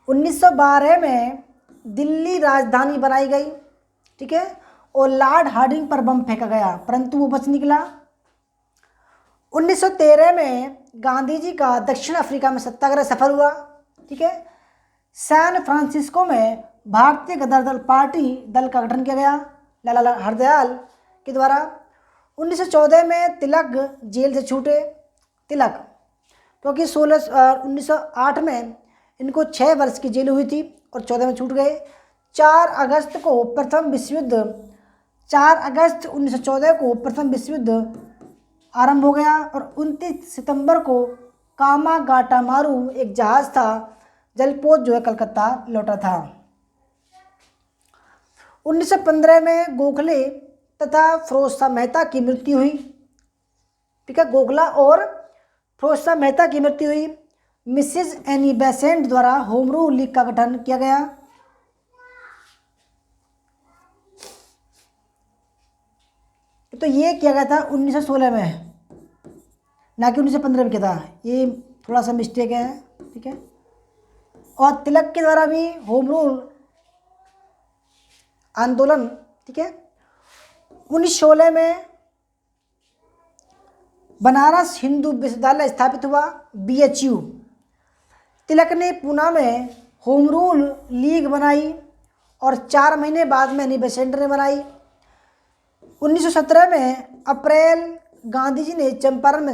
उन्नीस 1912 में दिल्ली राजधानी बनाई गई, ठीक है, और लॉर्ड हार्डिंग पर बम फेंका गया परंतु वो बच निकला। 1913 में गांधी जी का दक्षिण अफ्रीका में सत्याग्रह सफल हुआ, ठीक है। सैन फ्रांसिस्को में भारतीय गदर दल पार्टी दल का गठन किया गया लाला हरदयाल के द्वारा। 1914 में तिलक जेल से छूटे, तिलक, क्योंकि 1908 में इनको 6 वर्ष की जेल हुई थी और 14 में छूट गए। 4 अगस्त 1914 को प्रथम विश्व युद्ध आरंभ हो गया और 29 सितंबर को कामागाटामारू एक जहाज था जलपोत जो है कलकत्ता लौटा था। 1915 में गोखले तथा फिरोज शाह मेहता की मृत्यु हुई, ठीक है, गोखला और फिरोज शाह मेहता की मृत्यु हुई। मिसेज एनी बेसेंट द्वारा होम रूल लीग का गठन किया गया। तो ये किया गया था 1916 में, ना कि 1915 में किया था, ये थोड़ा सा मिस्टेक है, ठीक है। और तिलक के द्वारा भी होम रूल आंदोलन, ठीक है। 1916 में बनारस हिंदू विश्वविद्यालय स्थापित हुआ, BHU। तिलक ने पूना में होम रूल लीग बनाई और 4 महीने बाद में एनी बेसेंट ने बनाई। 1917 में अप्रैल गांधी जी ने चंपारण में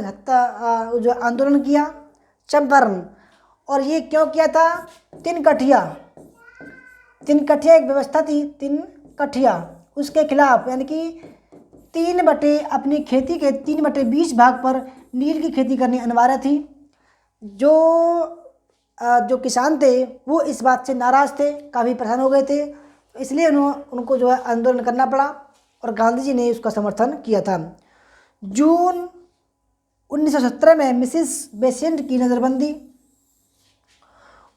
जो आंदोलन किया, चंपारण, और ये क्यों किया था? तिनकठिया एक व्यवस्था थी, तिनकठिया, उसके खिलाफ, यानी कि 3 बटे अपनी खेती के 3/20 भाग पर नील की खेती करनी अनिवार्य थी। जो किसान थे वो इस बात से नाराज़ थे, काफ़ी परेशान हो गए थे, इसलिए उनको जो है आंदोलन करना पड़ा और गांधी जी ने उसका समर्थन किया था। जून 1917 में मिसिस बेसेंट की नज़रबंदी,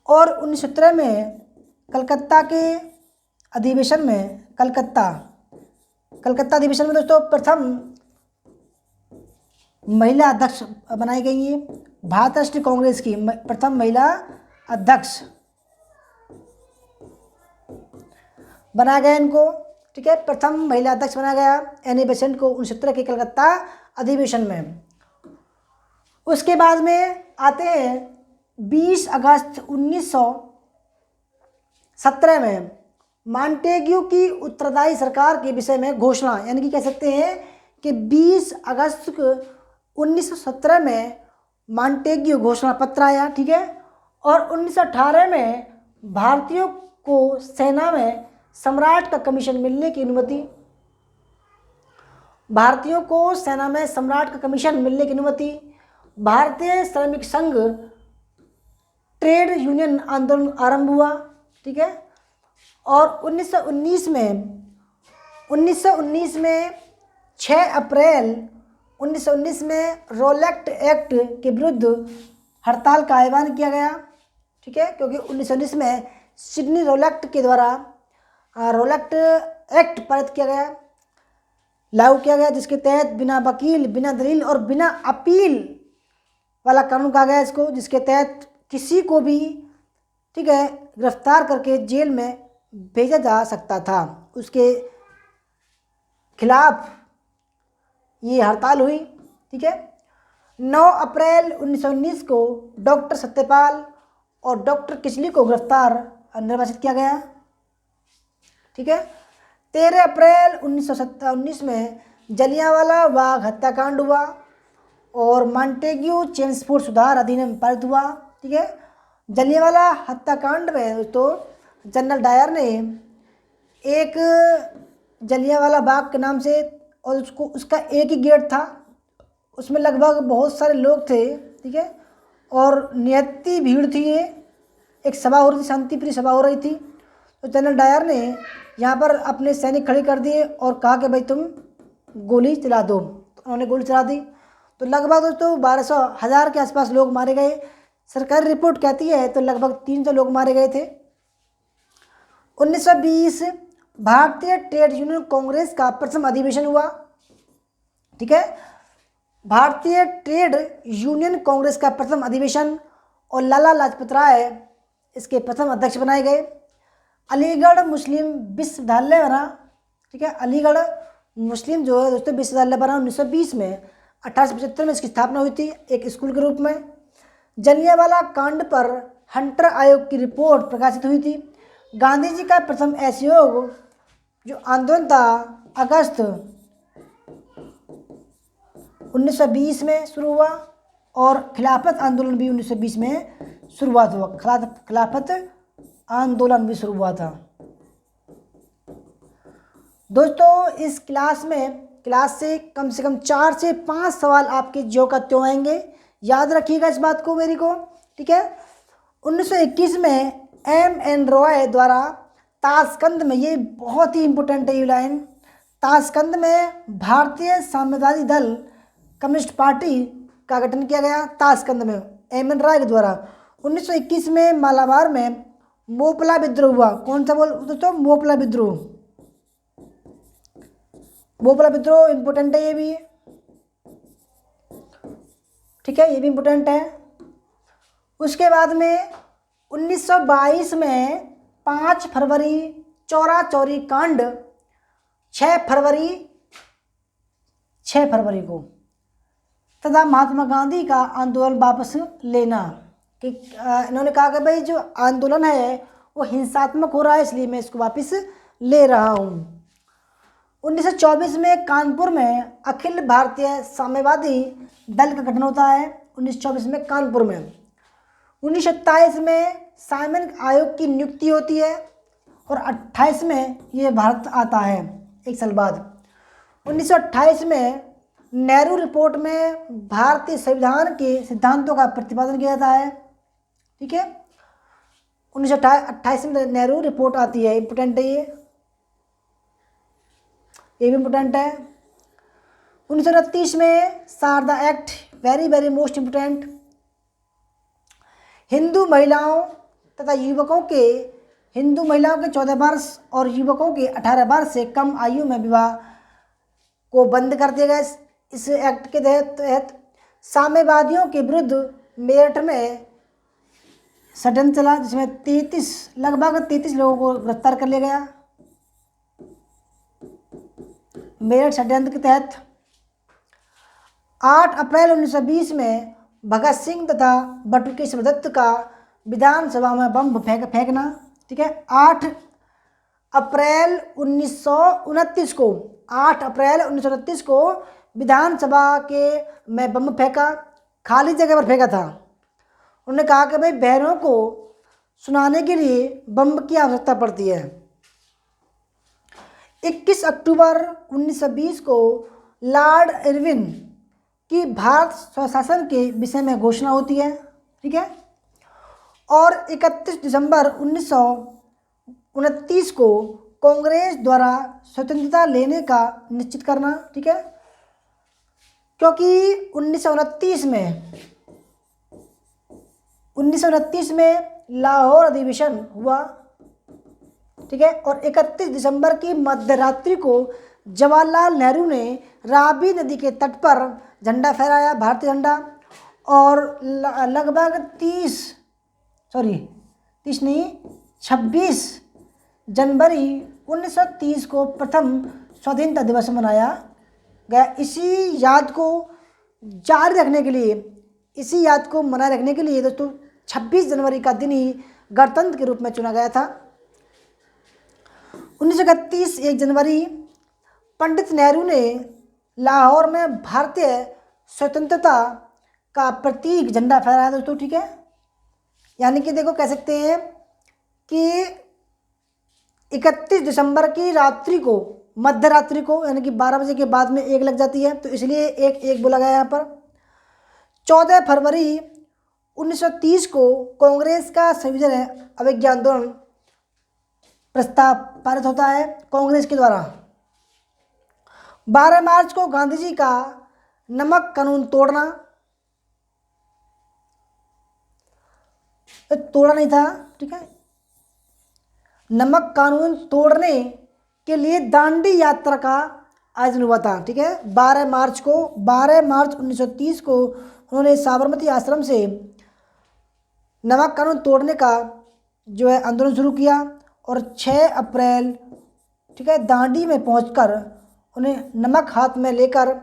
और 1917 में कलकत्ता के अधिवेशन में, कलकत्ता अधिवेशन में दोस्तों प्रथम महिला अध्यक्ष बनाई गई है। भारत राष्ट्रीय कांग्रेस की प्रथम महिला अध्यक्ष बनाया गया इनको, ठीक है, प्रथम महिला अध्यक्ष बनाया गया एनी बेसेंट को 1917 के कलकत्ता अधिवेशन में। उसके बाद में आते हैं 20 अगस्त 1917 में मॉन्टेग्यू की उत्तरदायी सरकार के विषय में घोषणा, यानी कि कह सकते हैं कि 20 अगस्त 1917 में मॉन्टेग्यू घोषणा पत्र आया, ठीक है, और 1918 में भारतीयों को सेना में सम्राट का कमीशन मिलने की अनुमति, भारतीयों को सेना में सम्राट का कमीशन मिलने की अनुमति, भारतीय श्रमिक संघ ट्रेड यूनियन आंदोलन आरंभ हुआ, ठीक है, और 1919 में 6 अप्रैल 1919 में रोलेक्ट एक्ट के विरुद्ध हड़ताल का आह्वान किया गया, ठीक है, क्योंकि 1919 में सिडनी रोलेक्ट के द्वारा रोलेक्ट एक्ट पारित किया गया, लागू किया गया, जिसके तहत बिना वकील, बिना दलील और बिना अपील वाला कानून कहा गया इसको, जिसके तहत किसी को भी, ठीक है, गिरफ्तार करके जेल में भेजा जा सकता था। उसके खिलाफ ये हड़ताल हुई, ठीक है। 9 अप्रैल 1919 को डॉक्टर सत्यपाल और डॉक्टर किचली को गिरफ्तार निर्वासित किया गया, ठीक है। 13 अप्रैल 1919 में जलियांवाला बाग हत्याकांड हुआ और मॉन्टेग्यू चेम्सफोर्ड सुधार अधिनियम पारित हुआ, ठीक है। जलियांवाला हत्याकांड में तो जनरल डायर ने एक जलियांवाला बाग के नाम से, और उसका एक ही गेट था, उसमें लगभग बहुत सारे लोग थे, ठीक है, और नियति भीड़ थी, ये एक सभा हो रही थी, शांतिप्रिय सभा हो रही थी। तो जनरल डायर ने यहाँ पर अपने सैनिक खड़े कर दिए और कहा कि भाई तुम गोली चला दो, तो उन्होंने गोली चला दी। तो लगभग दोस्तों 1200 के आसपास लोग मारे गए, सरकारी रिपोर्ट कहती है तो लगभग 300 लोग मारे गए थे। 1920 भारतीय ट्रेड यूनियन कांग्रेस का प्रथम अधिवेशन हुआ, ठीक है, भारतीय ट्रेड यूनियन कांग्रेस का प्रथम अधिवेशन, और लाला लाजपत राय इसके प्रथम अध्यक्ष बनाए गए। अलीगढ़ मुस्लिम विश्वविद्यालय बना, ठीक है, अलीगढ़ मुस्लिम जो है दोस्तों विश्वविद्यालय बना 1920 में। 1875 में इसकी स्थापना हुई थी एक स्कूल के रूप में। जलियांवाला कांड पर हंटर आयोग की रिपोर्ट प्रकाशित हुई थी। गांधी जी का प्रथम असहयोग जो आंदोलन था अगस्त 1920 में शुरू हुआ, और खिलाफत आंदोलन भी 1920 में शुरुआत हुआ, खिलाफत आंदोलन भी शुरू हुआ था। दोस्तों इस क्लास से कम 4 से 5 सवाल आपके ज्यों का त्यों आएंगे, याद रखिएगा इस बात को मेरी को, ठीक है। 1921 में M.N. रॉय द्वारा ताशकंद में, ये बहुत ही इम्पोर्टेंट है ये लाइन, ताशकंद में भारतीय साम्यवादी दल कम्युनिस्ट पार्टी का गठन किया गया ताशकंद में M.N. रॉय के द्वारा। 1921 में मालाबार में मोपला विद्रोह हुआ। कौन सा बोल दोस्तों? मोपला विद्रोह। मोपला विद्रोह इम्पोर्टेंट है ये भी, ठीक है, ये भी इम्पोर्टेंट है। उसके बाद में 1922 में 5 फरवरी चौरा चौरी कांड, 6 फरवरी को, तथा महात्मा गांधी का आंदोलन वापस लेना, कि इन्होंने कहा कि भाई जो आंदोलन है वो हिंसात्मक हो रहा है, इसलिए मैं इसको वापस ले रहा हूँ। 1924 में कानपुर में अखिल भारतीय साम्यवादी दल का गठन होता है, 1924 में कानपुर में। 1927 में साइमन आयोग की नियुक्ति होती है और 28 में ये भारत आता है, एक साल बाद। 1928 में नेहरू रिपोर्ट में भारतीय संविधान के सिद्धांतों का प्रतिपादन किया जाता है। ठीक है, 1928 में नेहरू रिपोर्ट आती है, इम्पोर्टेंट है ये भी इम्पोर्टेंट है। 1929 में Sharda act, very very most important. Hindu महिलाओं तथा युवकों के 14 वर्ष और युवकों के 18 वर्ष से कम आयु में विवाह को बंद कर दिया गया। इस एक्ट के तहत साम्यवादियों के विरुद्ध मेरठ में षड्यंत्र चला, जिसमें लगभग 33 लोगों को गिरफ्तार कर लिया गया। मेरठ षड्यंत्र के तहत 8 अप्रैल 1920 में भगत सिंह तथा बटुकेश्वर दत्त का विधानसभा में बम फेंकना। ठीक है, 8 अप्रैल 1929 को विधानसभा के में बम फेंका, खाली जगह पर फेंका था। उन्होंने कहा कि भाई बहनों को सुनाने के लिए बम की आवश्यकता पड़ती है। 21 अक्टूबर 1920 को लॉर्ड इरविन की भारत स्वशासन के विषय में घोषणा होती है। ठीक है, और 31 दिसंबर 1929 को कांग्रेस द्वारा स्वतंत्रता लेने का निश्चित करना। ठीक है, क्योंकि 1929 में लाहौर अधिवेशन हुआ। ठीक है, और 31 दिसंबर की मध्यरात्रि को जवाहरलाल नेहरू ने रावी नदी के तट पर झंडा फहराया, भारतीय झंडा, और लगभग 26 जनवरी 1930 को प्रथम स्वाधीनता दिवस मनाया गया। इसी याद को मनाए रखने के लिए दोस्तों 26 जनवरी का दिन ही गणतंत्र के रूप में चुना गया था। 1931 1 जनवरी पंडित नेहरू ने लाहौर में भारतीय स्वतंत्रता का प्रतीक झंडा फहराया दोस्तों। ठीक है, यानी कि देखो कह सकते हैं कि 31 दिसंबर की मध्यरात्रि को यानी कि 12 बजे के बाद में 1 लग जाती है, तो इसलिए 1 बोला गया यहाँ पर। 14 फरवरी 1930 को कांग्रेस का संविधान अवज्ञा आंदोलन प्रस्ताव पारित होता है कांग्रेस के द्वारा। 12 मार्च को गांधी जी का नमक कानून तोड़ना नहीं था। ठीक है, नमक कानून तोड़ने के लिए दांडी यात्रा का आयोजन हुआ था। ठीक है, 12 मार्च 1930 को उन्होंने साबरमती आश्रम से नमक कानून तोड़ने का जो है आंदोलन शुरू किया, और 6 अप्रैल ठीक है दांडी में पहुंचकर उन्हें नमक हाथ में लेकर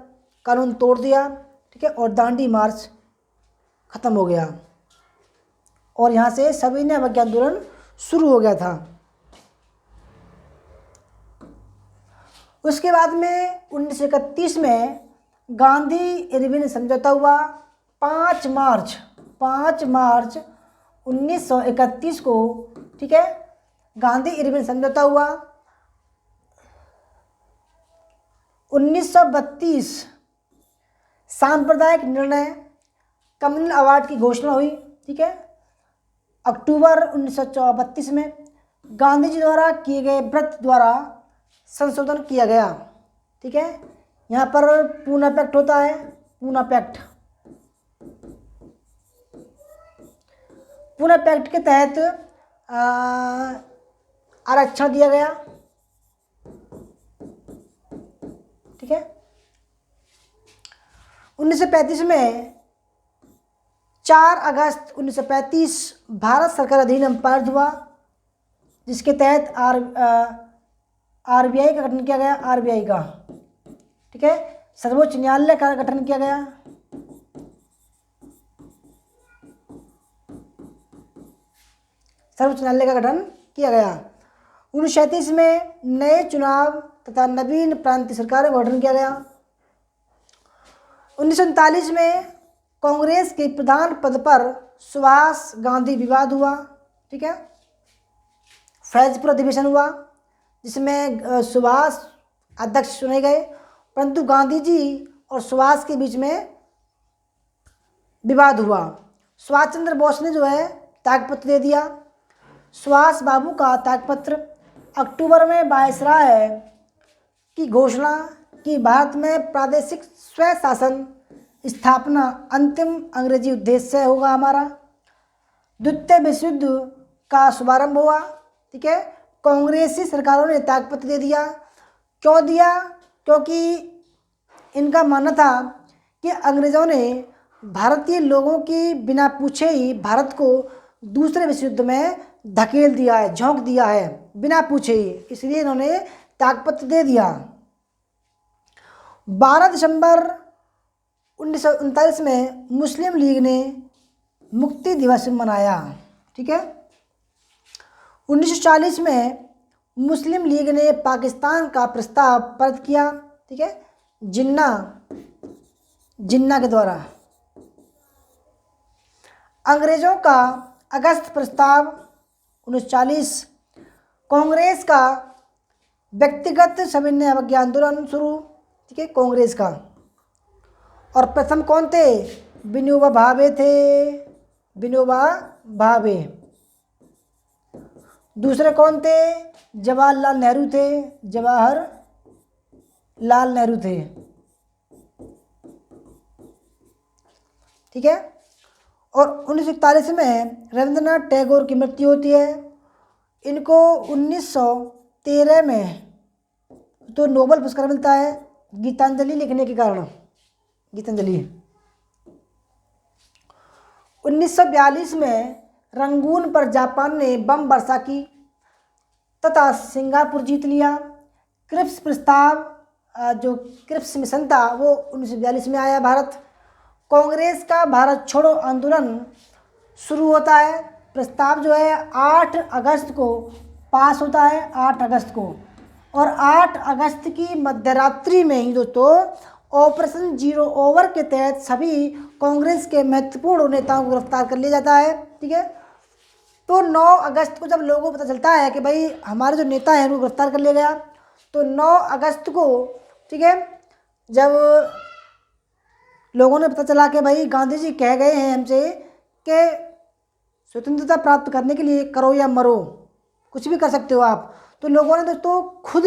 कानून तोड़ दिया। ठीक है, और दांडी मार्च ख़त्म हो गया, और यहाँ से सविनय अवज्ञा आंदोलन शुरू हो गया था। उसके बाद में 1931 में गांधी इरविन समझौता हुआ। 5 मार्च 1931 को ठीक है गांधी इरविन समझौता हुआ। 1932 सांप्रदायिक निर्णय कम्युनल अवार्ड की घोषणा हुई। ठीक है, अक्टूबर 1932 में गांधी जी द्वारा किए गए व्रत द्वारा संशोधन किया गया। ठीक है, यहाँ पर पूना पैक्ट होता है, पूना पैक्ट के तहत आरक्षण दिया गया। ठीक है, 1935 में 4 अगस्त 1935 भारत सरकार अधिनियम पारित हुआ, जिसके तहत आरबीआई का गठन किया गया। आरबीआई का ठीक है, सर्वोच्च न्यायालय का गठन किया गया। सर्वोच्च न्यायालय का गठन किया गया। 1937 में नए चुनाव तथा नवीन प्रांतीय सरकार का गठन किया गया। 1939 में कांग्रेस के प्रधान पद पर सुभाष गांधी विवाद हुआ, ठीक है। फैजपुर अधिवेशन हुआ जिसमें सुभाष अध्यक्ष चुने गए, परंतु गांधी जी और सुभाष के बीच में विवाद हुआ। सुभाष चंद्र बोस ने जो है त्यागपत्र दे दिया। सुभाष बाबू का त्यागपत्र अक्टूबर में वायसराय की घोषणा कि भारत में प्रादेशिक स्वशासन स्थापना अंतिम अंग्रेजी उद्देश्य होगा हमारा। द्वितीय विश्व युद्ध का शुभारंभ हुआ, ठीक है। कांग्रेसी सरकारों ने त्यागपत्र दे दिया। क्यों दिया? क्योंकि इनका मानना था कि अंग्रेज़ों ने भारतीय लोगों की बिना पूछे ही भारत को दूसरे विश्व युद्ध में धकेल दिया है, झोंक दिया है बिना पूछे ही, इसलिए इन्होंने त्यागपत्र दे दिया। 12 दिसंबर 1939 में मुस्लिम लीग ने मुक्ति दिवस मनाया, ठीक है। 1940 में मुस्लिम लीग ने पाकिस्तान का प्रस्ताव पारित किया, ठीक है, जिन्ना के द्वारा। अंग्रेजों का अगस्त प्रस्ताव 1940। कांग्रेस का व्यक्तिगत सविनय अवज्ञा आंदोलन शुरू, ठीक है, कांग्रेस का। और प्रथम कौन थे? विनोबा भावे थे, विनोबा भावे। दूसरे कौन थे? जवाहरलाल नेहरू थे, जवाहरलाल नेहरू थे, ठीक है। और 1941 में रविंद्रनाथ टैगोर की मृत्यु होती है। इनको 1913 में तो नोबेल पुरस्कार मिलता है गीतांजलि लिखने के कारण, गीतांजलि। 1942 में रंगून पर जापान ने बम वर्षा की तथा सिंगापुर जीत लिया। क्रिप्स प्रस्ताव, जो क्रिप्स मिशन था वो 1942 में आया भारत। कांग्रेस का भारत छोड़ो आंदोलन शुरू होता है। प्रस्ताव जो है 8 अगस्त को पास होता है, 8 अगस्त को। और 8 अगस्त की मध्यरात्रि में ही दोस्तों ऑपरेशन जीरो ओवर के तहत सभी कांग्रेस के महत्वपूर्ण नेताओं को गिरफ्तार कर लिया जाता है, ठीक है। तो 9 अगस्त को जब लोगों को पता चलता है कि भाई हमारे जो नेता हैं उनको गिरफ्तार कर लिया गया, तो 9 अगस्त को, ठीक है, जब लोगों ने पता चला कि भाई गांधी जी कह गए हैं हमसे कि स्वतंत्रता प्राप्त करने के लिए करो या मरो, कुछ भी कर सकते हो आप, तो लोगों ने दोस्तों खुद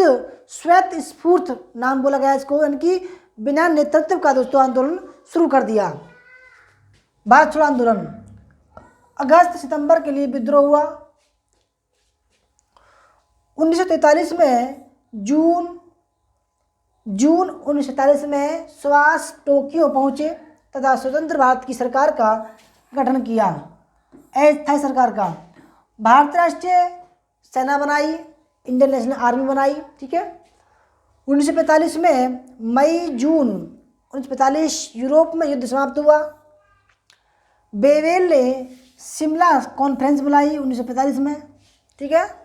श्वेत स्फूर्त नाम बोला गया इसको, यानी कि बिना नेतृत्व का दोस्तों आंदोलन शुरू कर दिया, भारत छोड़ो आंदोलन। अगस्त सितंबर के लिए विद्रोह हुआ। 1943 में जून 1943 में सुभाष टोक्यो पहुंचे तथा स्वतंत्र भारत की सरकार का गठन किया, अस्थायी सरकार का। भारतीय राष्ट्रीय सेना बनाई, इंडियन नेशनल आर्मी बनाई, ठीक है। 1945 में मई जून 1945 यूरोप में युद्ध समाप्त हुआ। बेवेल ने शिमला कॉन्फ्रेंस बुलाई 1945 में, ठीक है।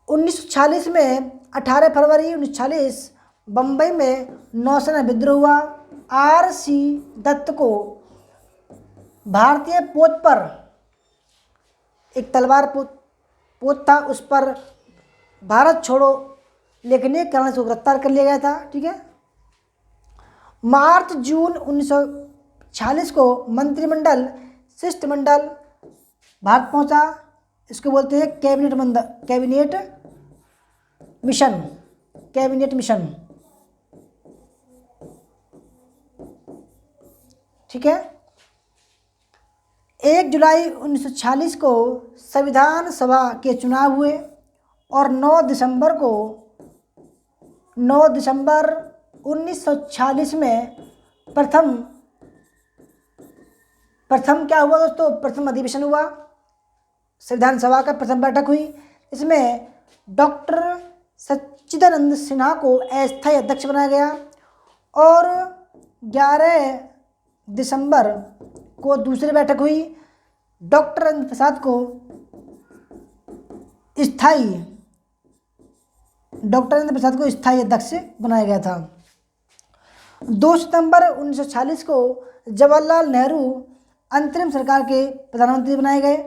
1946 में 18 फरवरी 1946 बम्बई में नौसेना विद्रोह हुआ। RC दत्त को भारतीय पोत पर, एक तलवार पोत था, उस पर भारत छोड़ो लिखने के कारण से गिरफ्तार कर लिया गया था, ठीक है। मार्च जून 1946 को मंत्रिमंडल शिष्टमंडल भारत पहुंचा। इसको बोलते हैं कैबिनेट मिशन, ठीक है। 1 जुलाई 1946 को संविधान सभा के चुनाव हुए और 9 दिसंबर 1946 में प्रथम क्या हुआ दोस्तों? प्रथम अधिवेशन हुआ, संविधान सभा का प्रथम बैठक हुई। इसमें डॉक्टर सच्चिदानंद सिन्हा को अस्थायी अध्यक्ष बनाया गया और 11 दिसंबर को दूसरी बैठक हुई। डॉक्टर राजेंद्र प्रसाद को स्थायी अध्यक्ष बनाया गया था। 2 सितंबर 1946 को जवाहरलाल नेहरू अंतरिम सरकार के प्रधानमंत्री बनाए गए।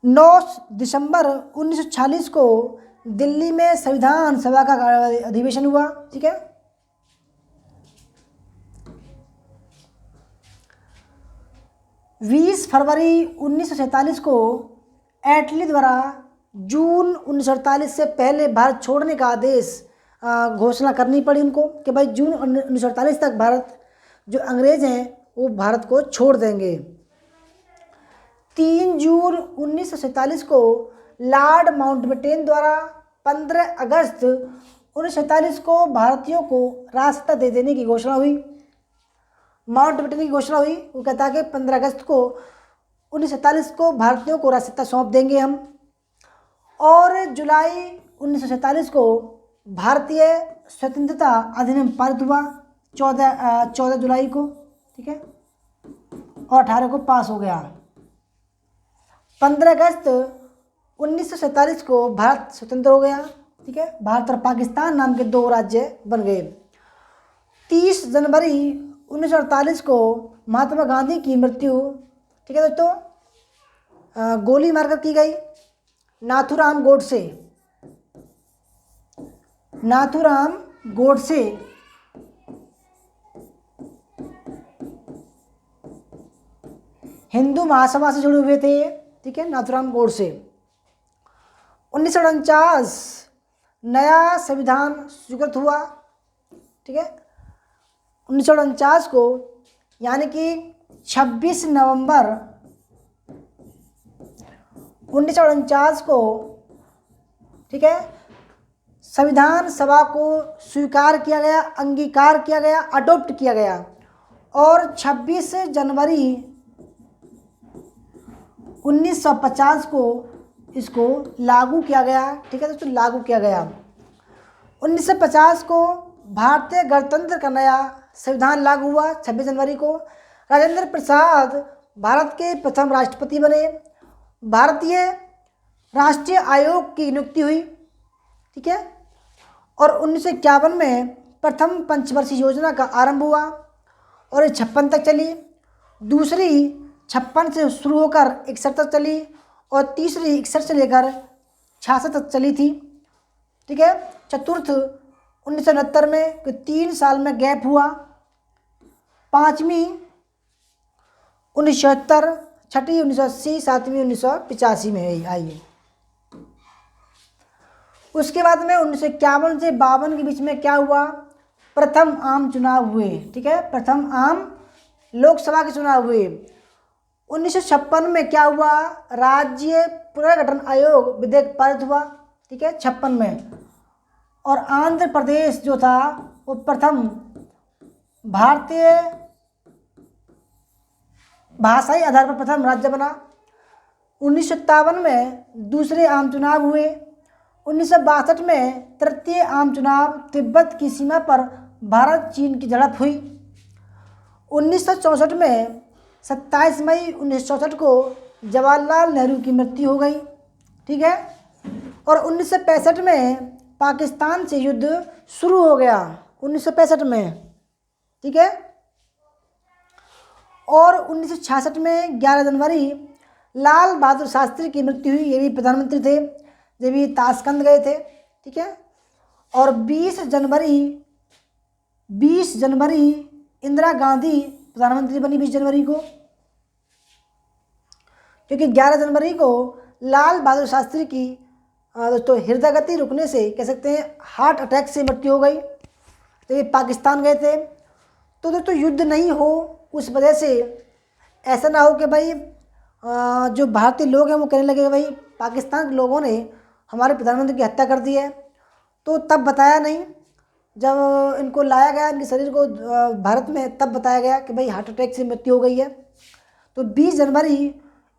9 दिसंबर 1946 को दिल्ली में संविधान सभा का अधिवेशन हुआ। ठीक है। 20 फरवरी 1947 को एटली द्वारा जून 1948 से पहले भारत छोड़ने का आदेश घोषणा करनी पड़ी उनको कि भाई जून 1948 तक भारत जो अंग्रेज हैं वो भारत को छोड़ देंगे। 3 जून 1947 को लॉर्ड माउंटबेटन द्वारा 15 अगस्त 1947 को भारतीयों को रास्ता दे देने की घोषणा हुई। माउंटबेटन की घोषणा हुई, वो कहता है कि 15 अगस्त को 1947 को भारतीयों को रास्ता सौंप देंगे हम। और जुलाई 1947 को भारतीय स्वतंत्रता अधिनियम पारित हुआ 14 जुलाई को। ठीक है। और 18 को पास हो गया। 15 अगस्त 1947 को भारत स्वतंत्र हो गया। ठीक है। भारत और पाकिस्तान नाम के 2 राज्य बन गए। 30 जनवरी 1948 को महात्मा गांधी की मृत्यु, ठीक है दोस्तों, गोली मारकर की गई। नाथूराम गोडसे हिंदू महासभा से जुड़े हुए थे। ठीक है। नाथूराम गोडसे। 1949 नया संविधान स्वीकृत हुआ। ठीक है। 1949 को यानी कि 26 नवंबर 1949 को, ठीक है, संविधान सभा को स्वीकार किया गया, अंगीकार किया गया, अडॉप्ट किया गया। और 26 जनवरी 1950 को इसको लागू किया गया। ठीक है दोस्तों, लागू किया गया। 1950 को भारतीय गणतंत्र का नया संविधान लागू हुआ। 26 जनवरी को राजेंद्र प्रसाद भारत के प्रथम राष्ट्रपति बने। भारतीय राष्ट्रीय आयोग की नियुक्ति हुई। ठीक है। और 1951 में प्रथम पंचवर्षीय योजना का आरंभ हुआ और ये 56 तक चली। दूसरी 56 से शुरू होकर 61 तक चली और तीसरी 61 से लेकर 66 तक चली थी। ठीक है। चतुर्थ 1969 में 3 साल में गैप हुआ। पाँचवीं 1976, छठी 1980, सातवीं 1985 में आई है। उसके बाद में 1951 से 52 के बीच में क्या हुआ? प्रथम आम चुनाव हुए। ठीक है। प्रथम आम लोकसभा के चुनाव हुए। 1956 में क्या हुआ? राज्य पुनर्गठन आयोग विधेयक पारित हुआ। ठीक है। 56 में। और आंध्र प्रदेश जो था वो प्रथम भारतीय भाषाई आधार पर प्रथम राज्य बना। 1957 में दूसरे आम चुनाव हुए। 1962 में तृतीय आम चुनाव तिब्बत की सीमा पर भारत चीन की झड़प हुई। 1964 में 27 मई 1964 को जवाहरलाल नेहरू की मृत्यु हो गई। ठीक है। और 1965 में पाकिस्तान से युद्ध शुरू हो गया 1965 में। ठीक है। और 1966 में 11 जनवरी लाल बहादुर शास्त्री की मृत्यु हुई। ये भी प्रधानमंत्री थे, ये भी ताशकंद गए थे। ठीक है। और 20 जनवरी इंदिरा गांधी प्रधानमंत्री बनी 20 जनवरी को, क्योंकि 11 जनवरी को लाल बहादुर शास्त्री की दोस्तों हृदय गति रुकने से, कह सकते हैं हार्ट अटैक से मृत्यु हो गई। तो ये पाकिस्तान गए थे। तो दोस्तों युद्ध नहीं हो उस वजह से ऐसा ना हो कि भाई जो भारतीय लोग हैं वो कहने लगे भाई पाकिस्तान के लोगों ने हमारे प्रधानमंत्री की हत्या कर दी है। तो तब बताया नहीं, जब इनको लाया गया इनके शरीर को भारत में, तब बताया गया कि भाई हार्ट अटैक से मृत्यु हो गई है। तो 20 जनवरी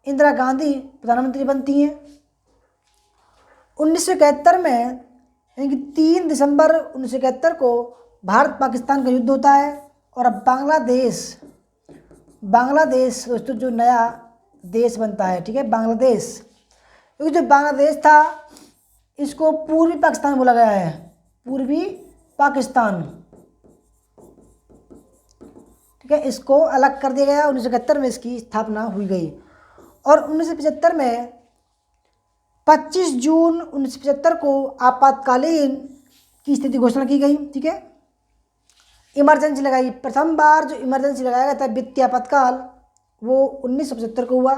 इंदिरा गांधी प्रधानमंत्री बनती हैं। 1971 में यानी कि 3 दिसंबर 1971 को भारत पाकिस्तान का युद्ध होता है। और अब बांग्लादेश दोस्तों जो नया देश बनता है। ठीक है। बांग्लादेश, क्योंकि जो बांग्लादेश था इसको पूर्वी पाकिस्तान बोला गया है, पूर्वी पाकिस्तान। ठीक है, इसको अलग कर दिया गया। 1971 में इसकी स्थापना हुई गई। और 1975 में 25 जून 1975 को आपातकालीन की स्थिति घोषणा की गई। ठीक है, इमरजेंसी लगाई। प्रथम बार जो इमरजेंसी लगाया गया था वित्तीय आपातकाल, वो 1975 को हुआ।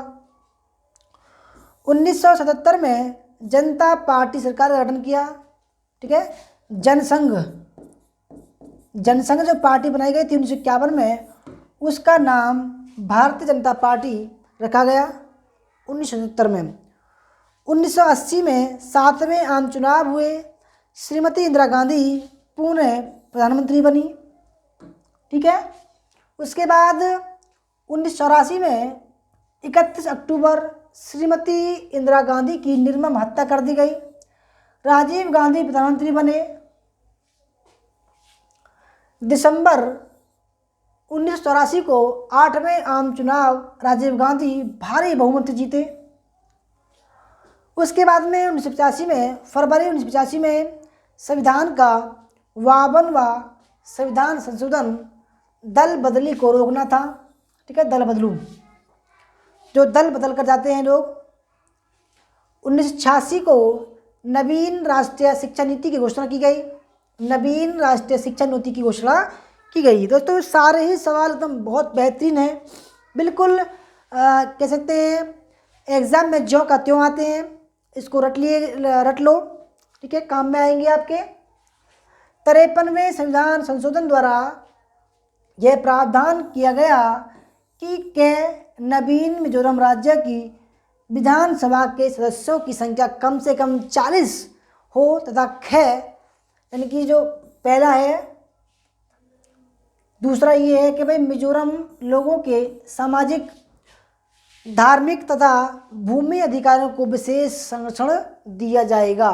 1977 में जनता पार्टी सरकार का गठन किया। ठीक है, जनसंघ जो पार्टी बनाई गई थी 1951 में, उसका नाम भारतीय जनता पार्टी रखा गया 1977 में। 1980 में 7वें आम चुनाव हुए। श्रीमती इंदिरा गांधी पुनः प्रधानमंत्री बनी। ठीक है, उसके बाद 1984 में 31 अक्टूबर श्रीमती इंदिरा गांधी की निर्मम हत्या कर दी गई। राजीव गांधी प्रधानमंत्री बने। दिसंबर 1984 को 8वें आम चुनाव राजीव गांधी भारी बहुमत से जीते। उसके बाद में 1985 में फरवरी 1985 में संविधान का 52वां संविधान संशोधन दल बदली को रोकना था। ठीक है, दल बदलू, जो दल बदल कर जाते हैं लोग। 1986 को नवीन राष्ट्रीय शिक्षा नीति की घोषणा की गई। नवीन राष्ट्रीय शिक्षा नीति की घोषणा की गई। दोस्तों सारे ही सवाल एकदम बहुत बेहतरीन हैं, बिल्कुल कह सकते हैं एग्ज़ाम में ज्यों का त्यों आते हैं। इसको रट लो। ठीक है, काम में आएंगे आपके। 53वें संविधान संशोधन द्वारा यह प्रावधान किया गया कि नवीन मिजोरम राज्य की विधानसभा के सदस्यों की संख्या कम से कम 40 हो तथा यानी कि जो पहला है। दूसरा ये है कि भाई मिजोरम लोगों के सामाजिक, धार्मिक तथा भूमि अधिकारों को विशेष संरक्षण दिया जाएगा।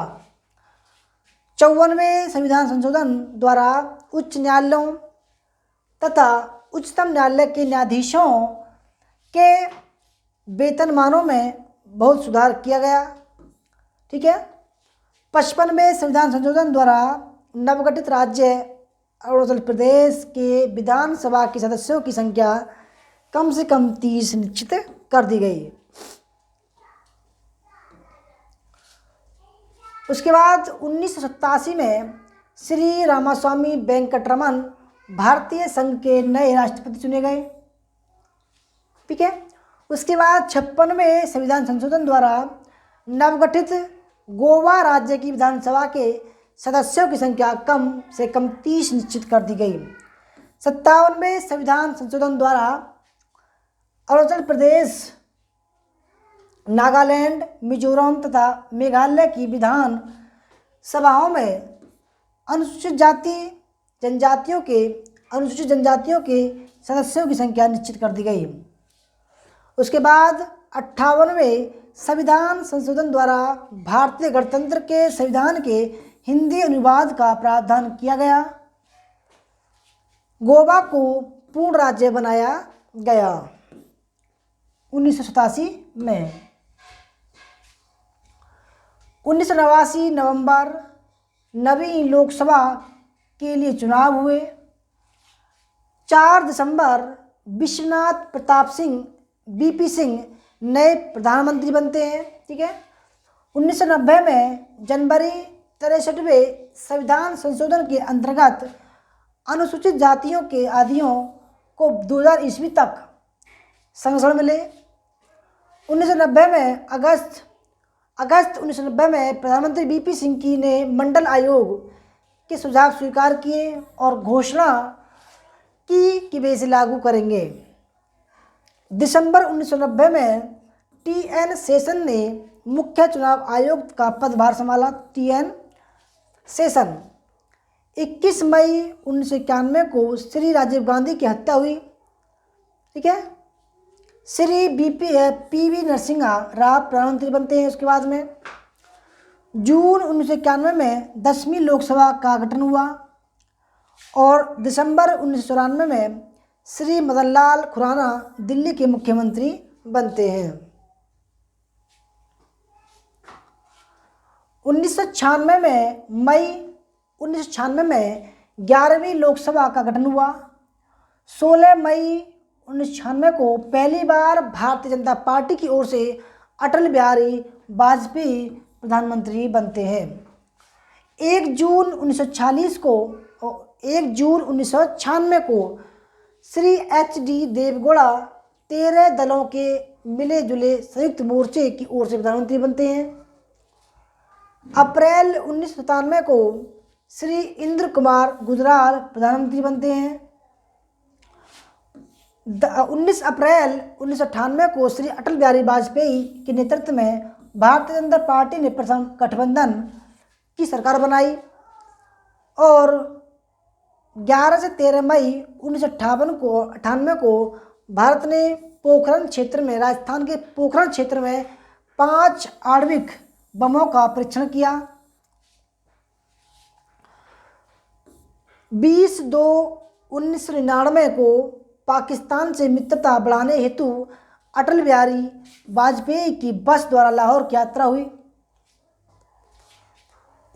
54वें संविधान संशोधन द्वारा उच्च न्यायालयों तथा उच्चतम न्यायालय के न्यायाधीशों के वेतनमानों में बहुत सुधार किया गया। ठीक है, 55वें संविधान संशोधन द्वारा नवगठित राज्य अरुणाचल प्रदेश के विधानसभा के सदस्यों की संख्या कम से कम 30 निश्चित कर दी गई। उसके बाद 1987 में श्री रामास्वामी वेंकटरमन भारतीय संघ के नए राष्ट्रपति चुने गए। ठीक है, उसके बाद 56वें संविधान संशोधन द्वारा नवगठित गोवा राज्य की विधानसभा के सदस्यों की संख्या कम से कम 30 निश्चित कर दी गई। 57वें संविधान संशोधन द्वारा अरुणाचल प्रदेश, नागालैंड, मिजोरम तथा मेघालय की विधान सभाओं में अनुसूचित जनजातियों के सदस्यों की संख्या निश्चित कर दी गई। उसके बाद 58वें संविधान संशोधन द्वारा भारतीय गणतंत्र के संविधान के हिंदी अनुवाद का प्रावधान किया गया। गोवा को पूर्ण राज्य बनाया गया 1987 में। 1989 नवंबर नवी लोकसभा के लिए चुनाव हुए। 4 दिसंबर विश्वनाथ प्रताप सिंह बीपी सिंह नए प्रधानमंत्री बनते हैं। ठीक है, 1990 में जनवरी 63वें संविधान संशोधन के अंतर्गत अनुसूचित जातियों के आदियों को 2000 ईस्वी तक संरक्षण मिले। 1990 में अगस्त 1990 में प्रधानमंत्री बीपी सिंह की ने मंडल आयोग के सुझाव स्वीकार किए और घोषणा की कि वे इसे लागू करेंगे। दिसंबर 1990 में टी.एन. शेषन ने मुख्य चुनाव आयुक्त का पदभार संभाला। टी.एन. शेषन 21 मई 1991 को श्री राजीव गांधी की हत्या हुई। ठीक है, श्री पी.वी. नरसिम्हा राव प्रधानमंत्री बनते हैं। उसके बाद में जून 1991 में 10वीं लोकसभा का गठन हुआ और दिसंबर 1994 में श्री मदन लाल खुराना दिल्ली के मुख्यमंत्री बनते हैं। 1996 में मई 1996 में 11वीं लोकसभा का गठन हुआ। 16 मई 1996 को पहली बार भारतीय जनता पार्टी की ओर से अटल बिहारी वाजपेयी प्रधानमंत्री बनते हैं। 1 जून 1946 को 1 जून 1996 को श्री एच.डी. देवगौड़ा 13 दलों के मिले जुले संयुक्त मोर्चे की ओर से प्रधानमंत्री बनते हैं। अप्रैल 1997 को श्री इंद्र कुमार गुजराल प्रधानमंत्री बनते हैं। 19 अप्रैल 1998 को श्री अटल बिहारी वाजपेयी के नेतृत्व में भारतीय जनता पार्टी ने प्रथम गठबंधन की सरकार बनाई और 11 से 13 मई 1998 को भारत ने पोखरण क्षेत्र में, राजस्थान के पोखरण क्षेत्र में 5 आणविक बमों का परीक्षण किया। 20/2/1999 को पाकिस्तान से मित्रता बढ़ाने हेतु अटल बिहारी वाजपेयी की बस द्वारा लाहौर की यात्रा हुई।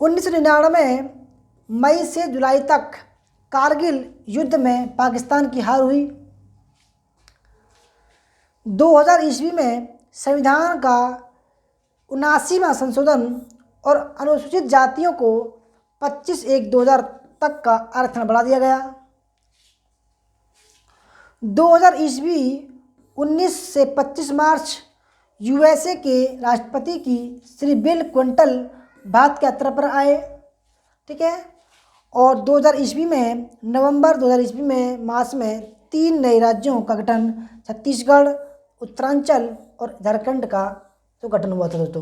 1999 मई से जुलाई तक कारगिल युद्ध में पाकिस्तान की हार हुई। 2000 ईस्वी में संविधान का 79वां संशोधन और अनुसूचित जातियों को 25/1/2000 तक का आरक्षण बढ़ा दिया गया। 2000 ईस्वी 19 से 25 मार्च यूएसए के राष्ट्रपति की श्री बिल क्लिंटन भारत की यात्रा पर आए, ठीक है। और 2000 ईस्वी में नवंबर 2000 ईस्वी में मार्च में 3 नए राज्यों का गठन, छत्तीसगढ़, उत्तरांचल और झारखंड का तो गठन हुआ था दोस्तों।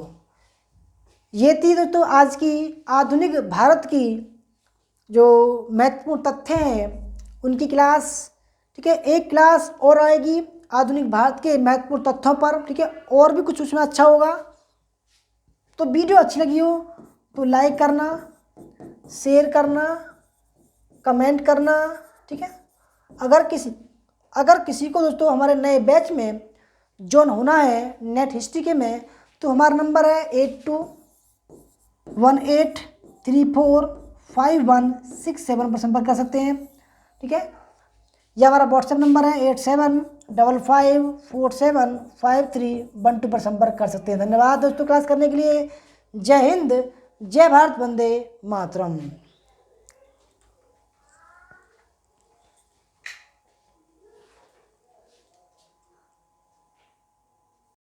ये थी दोस्तों आज की आधुनिक भारत की जो महत्वपूर्ण तथ्य हैं उनकी क्लास, ठीक है। एक क्लास और आएगी आधुनिक भारत के महत्वपूर्ण तथ्यों पर, ठीक है। और भी कुछ उसमें अच्छा होगा। तो वीडियो अच्छी लगी हो तो लाइक करना, शेयर करना, कमेंट करना, ठीक है। अगर किसी को दोस्तों हमारे नए बैच में ज्वाइन होना है नेट हिस्ट्री के में, तो हमारा नंबर है 8218345167 पर संपर्क कर सकते हैं, ठीक है। या हमारा व्हाट्सएप नंबर है 8755475312 पर संपर्क कर सकते हैं। धन्यवाद दोस्तों क्लास करने के लिए। जय हिंद, जय भारत, वंदे मातरम।